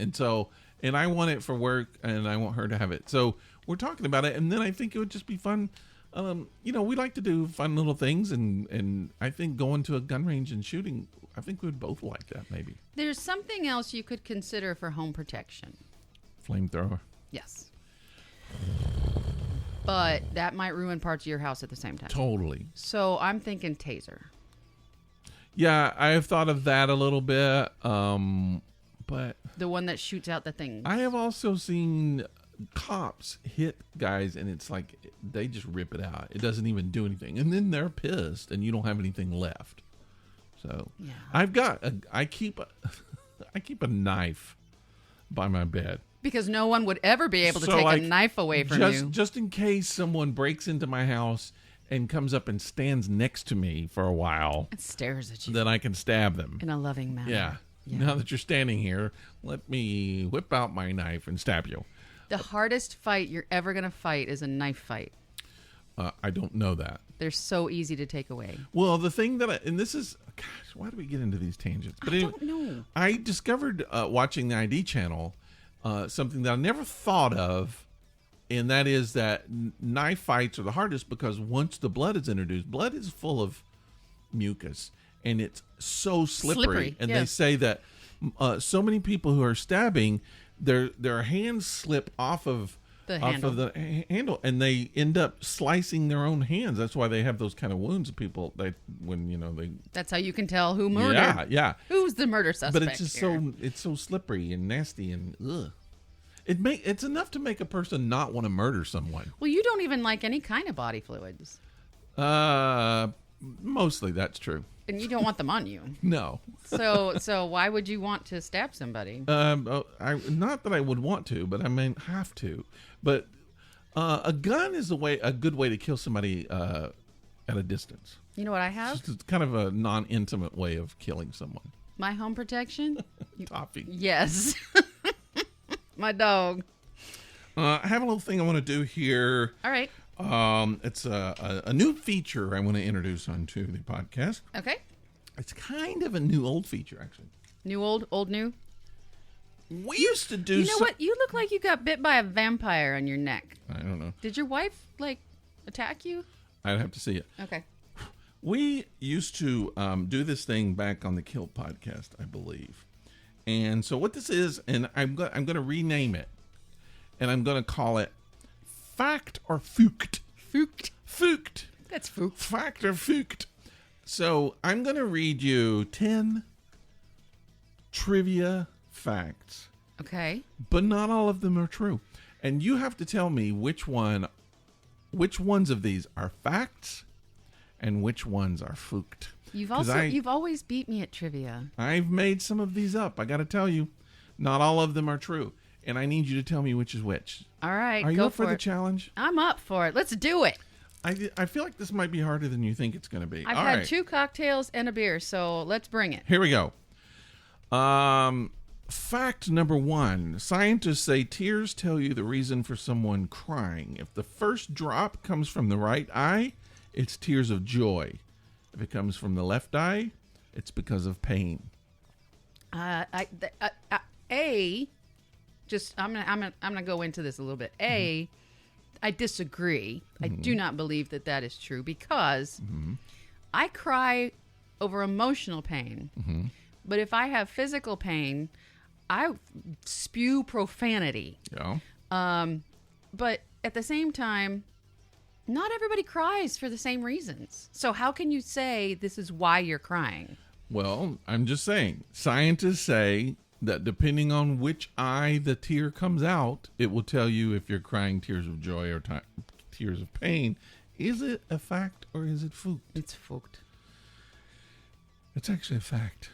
And I want it for work, and I want her to have it. So we're talking about it, and then I think it would just be fun. We like to do fun little things, and I think going to a gun range and shooting, I think we would both like that maybe. There's something else you could consider for home protection. Flamethrower. Yes. But that might ruin parts of your house at the same time. Totally. So I'm thinking taser. Yeah, I have thought of that a little bit, but... The one that shoots out the thing. I have also seen cops hit guys, and it's like they just rip it out. It doesn't even do anything. And then they're pissed, and you don't have anything left. So yeah. I keep a knife by my bed. Because no one would ever be able to take a knife away from you. Just in case someone breaks into my house and comes up and stands next to me for a while. And stares at you. Then I can stab them. In a loving manner. Yeah. Now that you're standing here, let me whip out my knife and stab you. The hardest fight you're ever going to fight is a knife fight. I don't know that. They're so easy to take away. Well, the thing that and this is, gosh, why do we get into these tangents? But I don't know. I discovered watching the ID channel something that I never thought of, and that is that knife fights are the hardest because once the blood is introduced, blood is full of mucus, and it's so slippery. And they say that so many people who are stabbing, their hands slip off of the handle, and they end up slicing their own hands. That's why they have those kind of wounds. People, that's how you can tell who murdered. Yeah. Who's the murder suspect? But it's just so slippery and nasty and ugh. It's enough to make a person not want to murder someone. Well, you don't even like any kind of body fluids. Mostly that's true. And you don't want them on you. No. So why would you want to stab somebody? Not that I would want to, but I mean have to. But a gun is a good way to kill somebody at a distance. You know what I have? It's kind of a non-intimate way of killing someone. My home protection? Toffee. Yes. My dog. I have a little thing I want to do here. All right. It's a new feature I want to introduce onto the podcast. Okay. It's kind of a new old feature, actually. New old new? We used to do. You know what? You look like you got bit by a vampire on your neck. I don't know. Did your wife attack you? I'd have to see it. Okay. We used to do this thing back on the Kill podcast, I believe. And so what this is, and I'm going to rename it, and I'm going to call it Fact or Fukt. Fukt. That's Fukt. Fact or Fukt. So I'm going to read you 10 trivia facts. Okay. But not all of them are true. And you have to tell me which ones of these are facts and which ones are Fukt. You've always beat me at trivia. I've made some of these up. I got to tell you, not all of them are true. And I need you to tell me which is which. All right, are you up for the challenge? I'm up for it. Let's do it. I feel like this might be harder than you think it's going to be. I've had 2 cocktails and a beer, so let's bring it. Here we go. Fact number 1. Scientists say tears tell you the reason for someone crying. If the first drop comes from the right eye, it's tears of joy. If it comes from the left eye, it's because of pain. I'm gonna go into this a little bit. I disagree. I do not believe that is true because I cry over emotional pain. But if I have physical pain, I spew profanity. Yeah. But at the same time, not everybody cries for the same reasons. So how can you say this is why you're crying? Well, I'm just saying. Scientists say that depending on which eye the tear comes out, it will tell you if you're crying tears of joy or tears of pain. Is it a fact or is it Fukt? It's Fukt. It's actually a fact.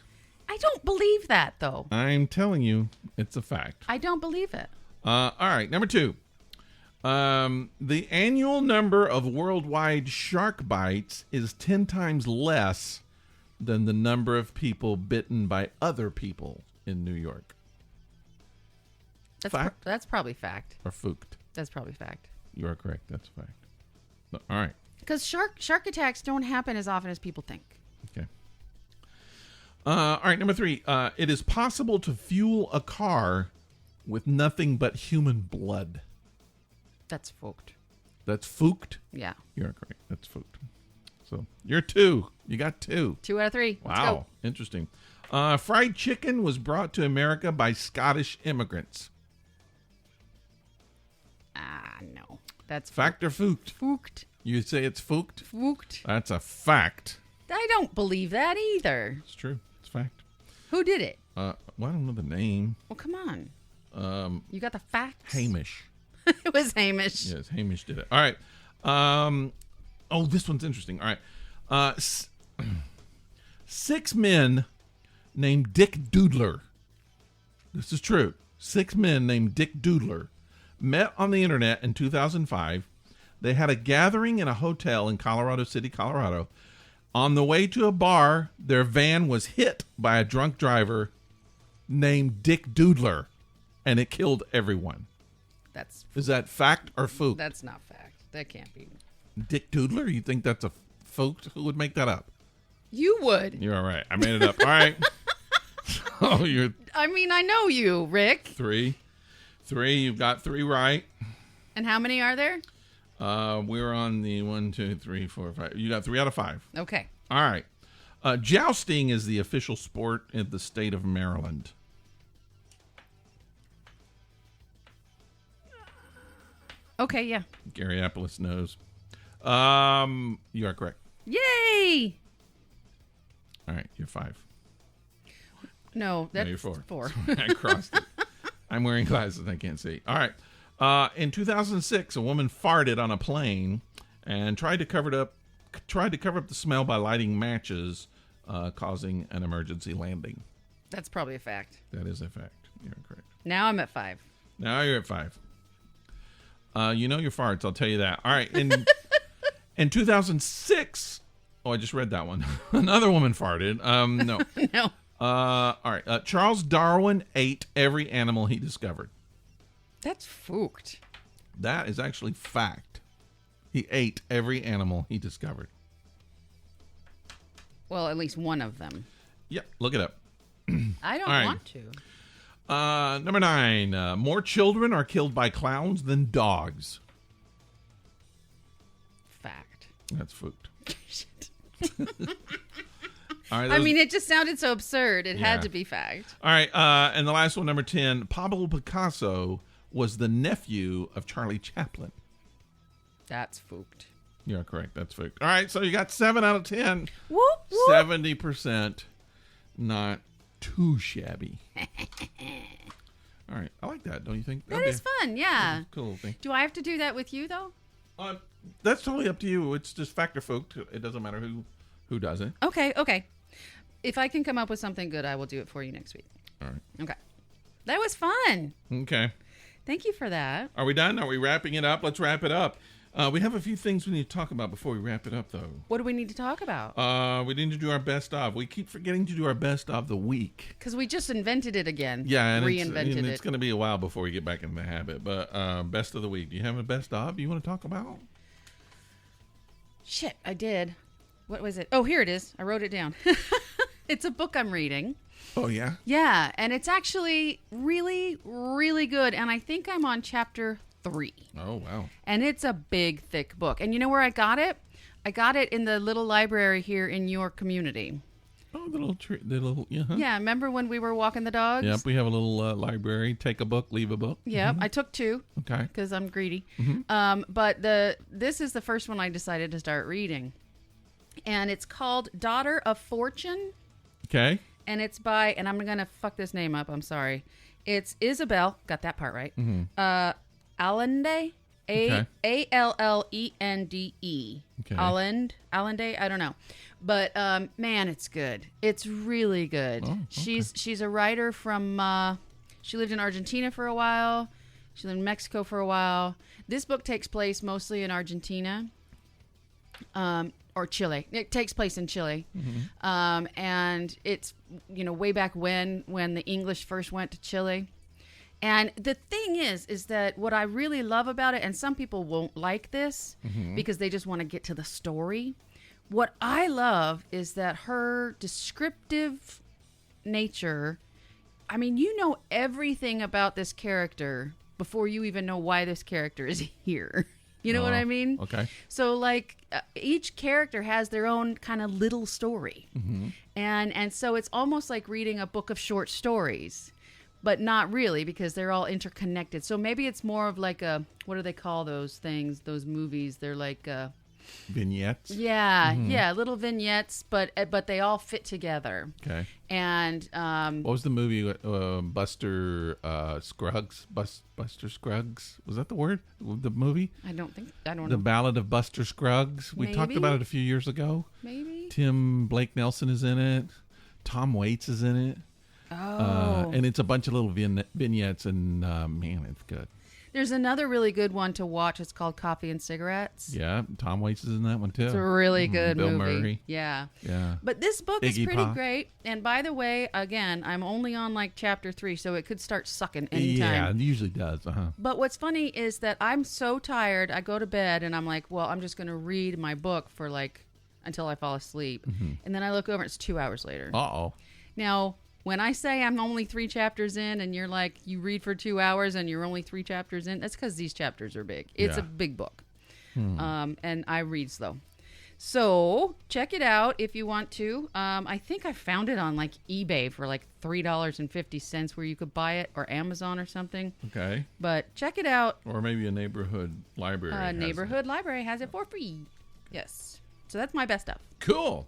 I don't believe that, though. I'm telling you, it's a fact. I don't believe it. All right, number 2. The annual number of worldwide shark bites is 10 times less than the number of people bitten by other people in New York. Fact? That's probably fact. Or fooked? That's probably fact. You are correct. That's a fact. All right. Because shark attacks don't happen as often as people think. Okay. All right, number 3. It is possible to fuel a car with nothing but human blood. That's fooked. That's fooked? Yeah. You're correct. That's fooked. So you're 2. You got 2. 2 out of 3. Let's Wow. go. Interesting. Fried chicken was brought to America by Scottish immigrants. No. That's Fact or fooked? fooked. You say it's fooked? Fooked. That's a fact. I don't believe that either. It's true. It's fact. Who did it? Well, I don't know the name. Well, come on. You got the facts? Hamish. It was Hamish. Yes, Hamish did it. All right. This one's interesting. All right. 6 men named Dick Doodler. This is true. 6 men named Dick Doodler met on the internet in 2005. They had a gathering in a hotel in Colorado City, Colorado. On the way to a bar, their van was hit by a drunk driver named Dick Doodler, and it killed everyone. Is that fact or fook? That's not fact. That can't be. Dick Doodler? You think that's a fook? Who would make that up? You would. You're all right. I made it up. All right. So you're I mean, I know you, Rick. 3. You've got 3 right. And how many are there? We're on the 1, 2, 3, 4, 5. You got 3 out of 5. Okay. All right. Jousting is the official sport in the state of Maryland. Okay, yeah. Gary Appelis knows. You are correct. Yay! All right, you're 5. No, that's you're 4. 4. I crossed it. I'm wearing glasses. I can't see. All right. In 2006, a woman farted on a plane and tried to cover up the smell by lighting matches, causing an emergency landing. That's probably a fact. That is a fact. You're correct. Now I'm at 5. Now you're at 5. You know your farts. I'll tell you that. All right. In 2006. Oh, I just read that one. Another woman farted. No. No. All right. Charles Darwin ate every animal he discovered. That's fooked. That is actually fact. He ate every animal he discovered. Well, at least one of them. Yeah, look it up. I don't All right. want to. Number 9. More children are killed by clowns than dogs. Fact. That's fooked. Shit. All right. I mean, it just sounded so absurd. It Yeah. had to be fact. All right. And the last one, number 10. Pablo Picasso was the nephew of Charlie Chaplin. That's fooked. You're correct. That's fooked. All right. So you got 7 out of 10. Whoop, whoop. 70%. Not too shabby. All right. I like that, don't you think? That is fun, yeah. Cool thing. Do I have to do that with you, though? That's totally up to you. It's just fact or fooked. It doesn't matter who does it. Okay. If I can come up with something good, I will do it for you next week. All right. Okay. That was fun. Okay. Thank you for that. Are we done? Are we wrapping it up? Let's wrap it up. We have a few things we need to talk about before we wrap it up, though. What do we need to talk about? We need to do our best of. We keep forgetting to do our best of the week. Because we just invented it again. Yeah, and reinvented it's going to be a while before we get back in the habit. But best of the week. Do you have a best of you want to talk about? Shit, I did. What was it? Oh, here it is. I wrote it down. It's a book I'm reading. Oh, yeah? Yeah, and it's actually really, really good. And I think I'm on chapter 3. Oh, wow. And it's a big, thick book. And you know where I got it? I got it in the little library here in your community. Oh, the little, yeah. Yeah, remember when we were walking the dogs? Yep, we have a little library. Take a book, leave a book. Yep, I took 2. Okay. Because I'm greedy. But this is the first one I decided to start reading. And it's called Daughter of Fortune. Okay. And it's by, and I'm going to fuck this name up, I'm sorry. It's Isabel, got that part right. Allende. Allende. Okay. Allende, I don't know. But man, it's good. It's really good. Oh, okay. She's a writer from she lived in Argentina for a while. She lived in Mexico for a while. This book takes place mostly in Argentina. Or Chile. It takes place in Chile. And it's, way back when the English first went to Chile. And the thing is that what I really love about it, and some people won't like this because they just want to get to the story. What I love is that her descriptive nature, I mean, you know everything about this character before you even know why this character is here. You know what I mean? Okay. So, like, each character has their own kind of little story. And so it's almost like reading a book of short stories, but not really because they're all interconnected. So maybe it's more of like what do they call those things, those movies? They're like... vignettes. Yeah, little vignettes, but they all fit together. Okay. And what was the movie? Buster Scruggs. Buster Scruggs. Was that the word? The movie? I don't know. The Ballad of Buster Scruggs. We talked about it a few years ago. Maybe. Blake Nelson is in it. Tom Waits is in it. Oh. And it's a bunch of little vignettes, and man, it's good. There's another really good one to watch. It's called Coffee and Cigarettes. Yeah, Tom Waits is in that one too. It's a really good Bill movie. Murray. Yeah. But this book is Iggy pretty Pop. great. And by the way, again, I'm only on like chapter 3, so it could start sucking anytime. Yeah, it usually does. But what's funny is that I'm so tired. I go to bed and I'm like, well, I'm just going to read my book for like until I fall asleep. And then I look over and it's 2 hours later. Uh-oh. Now, when I say I'm only 3 chapters in and you're like, you read for 2 hours and you're only 3 chapters in, that's because these chapters are big. It's a big book. And I read slow. So check it out if you want to. I think I found it on like eBay for like $3.50 where you could buy it, or Amazon or something. Okay. But check it out. Or maybe a neighborhood library. Library has it for free. Yes. So that's my best stuff. Cool.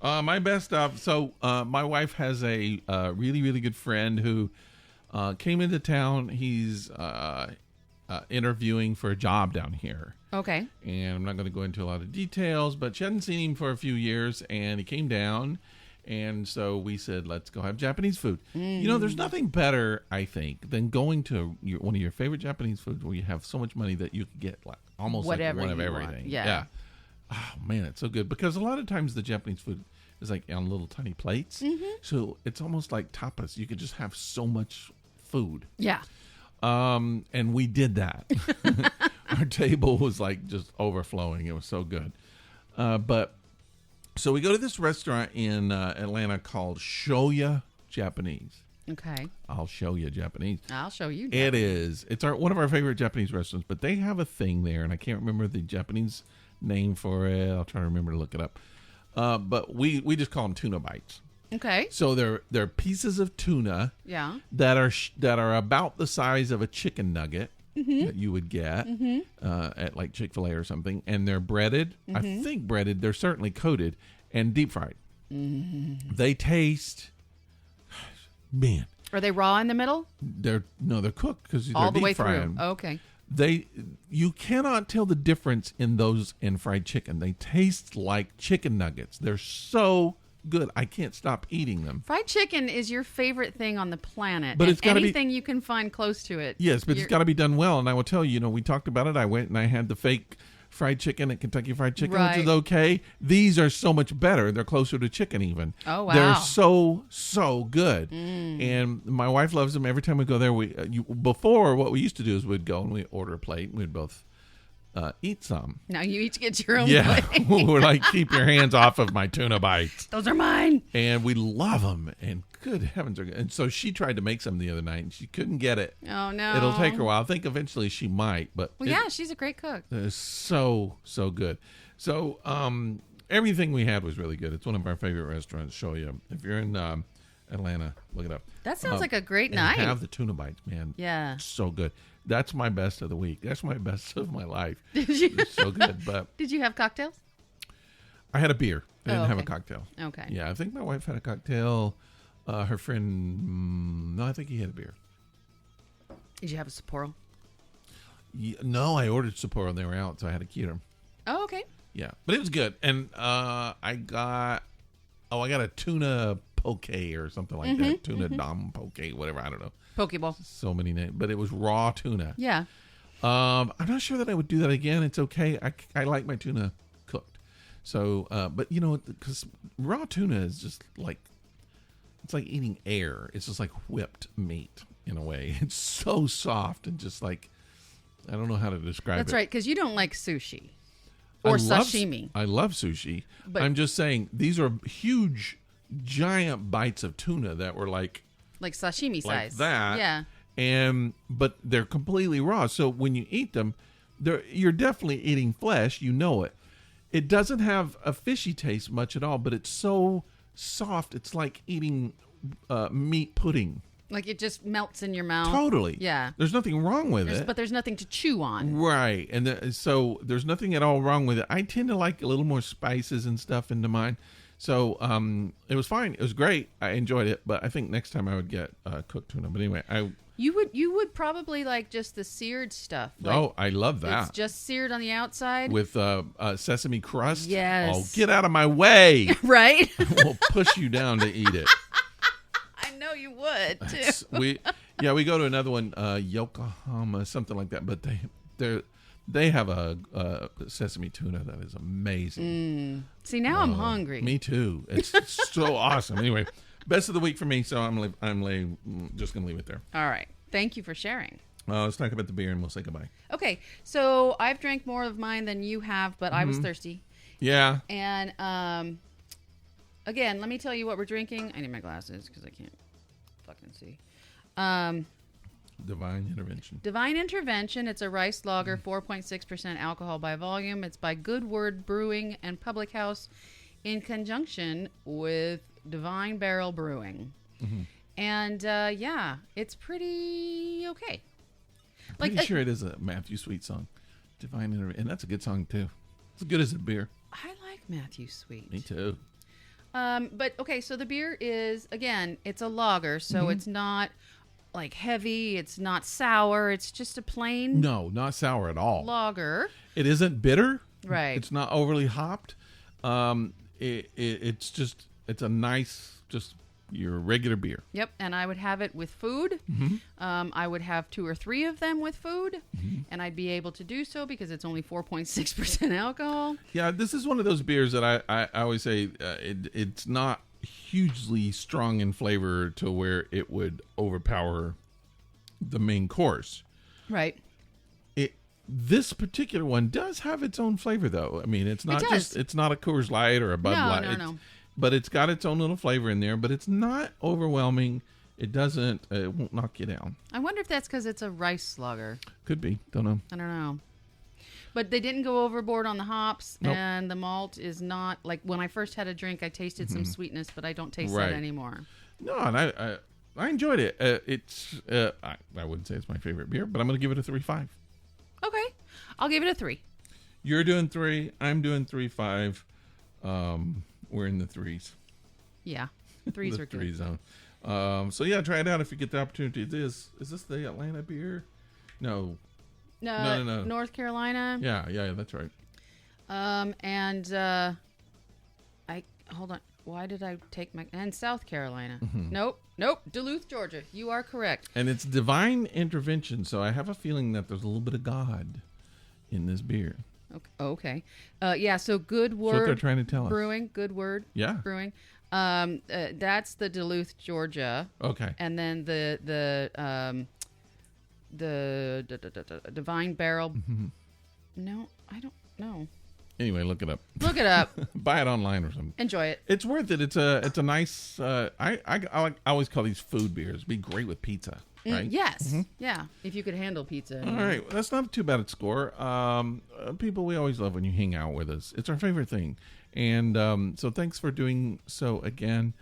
My best stuff. So my wife has a really, really good friend who came into town. He's interviewing for a job down here. Okay. And I'm not going to go into a lot of details, but she hadn't seen him for a few years, and he came down. And so we said, let's go have Japanese food. There's nothing better, I think, than going to one of your favorite Japanese foods where you have so much money that you can get like almost whatever like one of you everything. Want. Yeah. Oh, man, it's so good. Because a lot of times the Japanese food is like on little tiny plates. So it's almost like tapas. You could just have so much food. Yeah. And we did that. Our table was like just overflowing. It was so good. So we go to this restaurant in Atlanta called Shoya Japanese. Okay. I'll show you Japanese. I'll show you. It is. It's one of our favorite Japanese restaurants, but they have a thing there, and I can't remember the Japanese name for it. I'll try to remember to look it up. But we just call them tuna bites. Okay. So they're pieces of tuna. Yeah. That are about the size of a chicken nugget that you would get at like Chick-fil-A or something, and they're breaded. I think breaded. They're certainly coated and deep fried. They taste, man. Are they raw in the middle? They're cooked because they're all the deep way fried. through. Okay. You cannot tell the difference in those and fried chicken. They taste like chicken nuggets. They're so good. I can't stop eating them. Fried chicken is your favorite thing on the planet. But and it's gotta be anything you can find close to it. Yes, but it's got to be done well. And I will tell you, we talked about it. I went and I had the fake fried chicken at Kentucky Fried Chicken, which is okay. These are so much better. They're closer to chicken even. Oh, wow. They're so good. And my wife loves them. Every time we go there, before what we used to do is we'd go and we'd order a plate and we'd both eat some. Now you each get your own plate. We're like, keep your hands off of my tuna bites. Those are mine. And we love them. And good heavens, they're good. And so she tried to make some the other night, and she couldn't get it. Oh, no. It'll take her a while. I think eventually she might. But yeah, she's a great cook. It's so good. So everything we had was really good. It's one of our favorite restaurants. Show you. If you're in Atlanta, look it up. That sounds like a great and night. Have the tuna bites, man. Yeah. It's so good. That's my best of the week. That's my best of my life. Did you? It's so good. But did you have cocktails? I had a beer. I didn't have a okay. cocktail. Okay. Yeah, I think my wife had a cocktail. Her friend, no, I think he had a beer. Did you have a Sapporo? No, I ordered Sapporo and they were out, so I had to keep them. Oh, okay. Yeah, but it was good. And I got a tuna poke or something like that. Tuna dom poke, whatever. I don't know. Pokeball. So many names, but it was raw tuna. Yeah. I'm not sure that I would do that again. It's okay. I like my tuna cooked. So, but because raw tuna is just like, it's like eating air. It's just like whipped meat in a way. It's so soft and just like, I don't know how to describe it. That's right, because you don't like sushi or sashimi. I love sushi. But I'm just saying, these are huge, giant bites of tuna that were like sashimi like size. that. Yeah. But they're completely raw. So when you eat them, you're definitely eating flesh. You know it. It doesn't have a fishy taste much at all, but it's so soft. It's like eating meat pudding. Like it just melts in your mouth. Totally. Yeah. There's nothing wrong with it. But there's nothing to chew on. Right. And so there's nothing at all wrong with it. I tend to like a little more spices and stuff into mine. So it was fine. It was great. I enjoyed it. But I think next time I would get cooked tuna. But anyway, You would probably like just the seared stuff. Like, I love that. It's just seared on the outside. With sesame crust? Yes. Oh, get out of my way. Right? We'll push you down to eat it. I know you would, too. We go to another one, Yokohama, something like that. But they have a sesame tuna that is amazing. See, now I'm hungry. Me too. It's so awesome. Anyway, best of the week for me, so I'm just going to leave it there. All right. Thank you for sharing. Let's talk about the beer and we'll say goodbye. Okay. So I've drank more of mine than you have, but I was thirsty. Yeah. And again, let me tell you what we're drinking. I need my glasses because I can't fucking see. Divine Intervention. Divine Intervention. It's a rice lager, 4.6% alcohol by volume. It's by Good Word Brewing and Public House in conjunction with Divine Barrel Brewing. And it's pretty okay. I'm pretty sure it is a Matthew Sweet song. Divine Intervention. And that's a good song too. It's as good as a beer. I like Matthew Sweet. Me too. But okay, so the beer is, again, it's a lager, so it's not like heavy, it's not sour, it's just a plain No, not sour at all. lager. It isn't bitter. Right. It's not overly hopped. It's a nice, just your regular beer. Yep, and I would have it with food. I would have 2 or 3 of them with food, and I'd be able to do so because it's only 4.6% alcohol. Yeah, this is one of those beers that I always say it's not hugely strong in flavor to where it would overpower the main course. Right. This particular one does have its own flavor, though. I mean, it's not it's not a Coors Light or a Bud Light. No. But it's got its own little flavor in there, but it's not overwhelming. It won't knock you down. I wonder if that's because it's a rice lager. Could be. Don't know. I don't know. But they didn't go overboard on the hops, Nope. and the malt is not, like when I first had a drink, I tasted some sweetness, but I don't taste that anymore. No, and I enjoyed it. I wouldn't say it's my favorite beer, but I'm going to give it a 3.5. Okay. I'll give it a 3. You're doing 3. I'm doing 3.5. We're in the 3s. Yeah. 3s the are good. 3 zone. So yeah, try it out if you get the opportunity. Is this the Atlanta beer? No. No. North Carolina. Yeah, that's right. Hold on. Why did I take and South Carolina? Nope. Duluth, Georgia. You are correct. And it's Divine Intervention, so I have a feeling that there's a little bit of God in this beer. Okay. So Good Word. That's what they're trying to tell us. Brewing. Good Word. Yeah. Brewing. That's the Duluth, Georgia. Okay. And then the Divine Barrel. No, I don't know. Anyway, look it up. Look it up. Buy it online or something. Enjoy it. It's worth it. It's a nice. I always call these food beers. It'd be great with pizza. Right? Yes. Yeah. If you could handle pizza. All right. That's not too bad a score. People we always love when you hang out with us. It's our favorite thing. And so thanks for doing so again.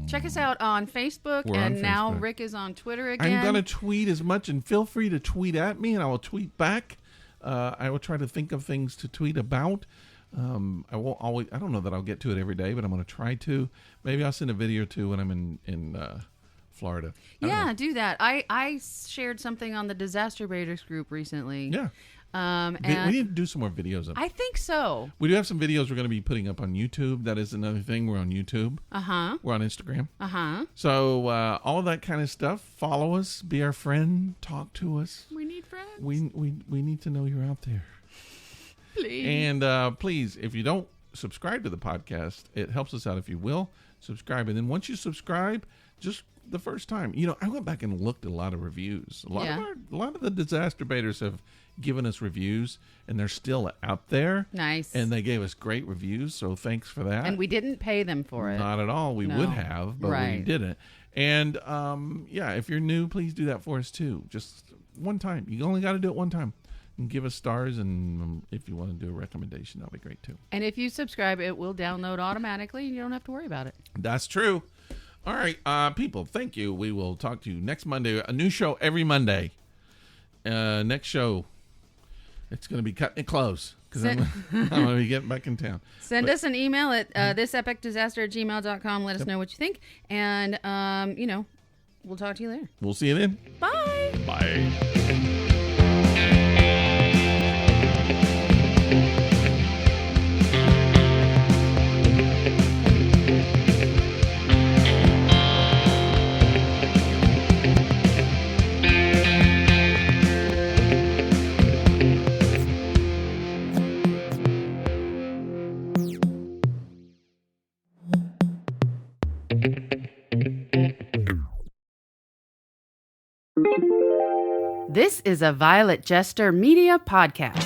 Check us out on Facebook. And now Rick is on Twitter again. I'm going to tweet as much, and feel free to tweet at me, and I will tweet back. I will try to think of things to tweet about. I won't always. I don't know that I'll get to it every day, but I'm going to try to. Maybe I'll send a video or two when I'm in Florida. I don't Yeah, know. do that. I shared something on the Disaster Raiders group recently. Yeah. And We need to do some more videos of it. I think so. We do have some videos we're going to be putting up on YouTube. That is another thing. We're on YouTube. Uh-huh. We're on Instagram. Uh-huh. So all of that kind of stuff. Follow us. Be our friend. Talk to us. We need friends. We need to know you're out there. Please. And please, if you don't subscribe to the podcast, it helps us out if you will. Subscribe. And then once you subscribe, just the first time, I went back and looked at a lot of reviews. A lot of the disaster baiters have given us reviews, and they're still out there. Nice. And they gave us great reviews, so thanks for that. And we didn't pay them for it. Not at all. We No. would have, but we Right. didn't. And if you're new, please do that for us too. Just one time. You only got to do it one time. And give us stars, and if you want to do a recommendation, that'll be great too. And if you subscribe, it will download automatically, and you don't have to worry about it. That's true. All right, people, thank you. We will talk to you next Monday. A new show every Monday. Next show, it's going to be cutting it close because I'm going to be getting back in town. Send us an email at thisepicdisaster@gmail.com. Let us know what you think. And, we'll talk to you later. We'll see you then. Bye. Bye. This is a Violet Jester Media podcast.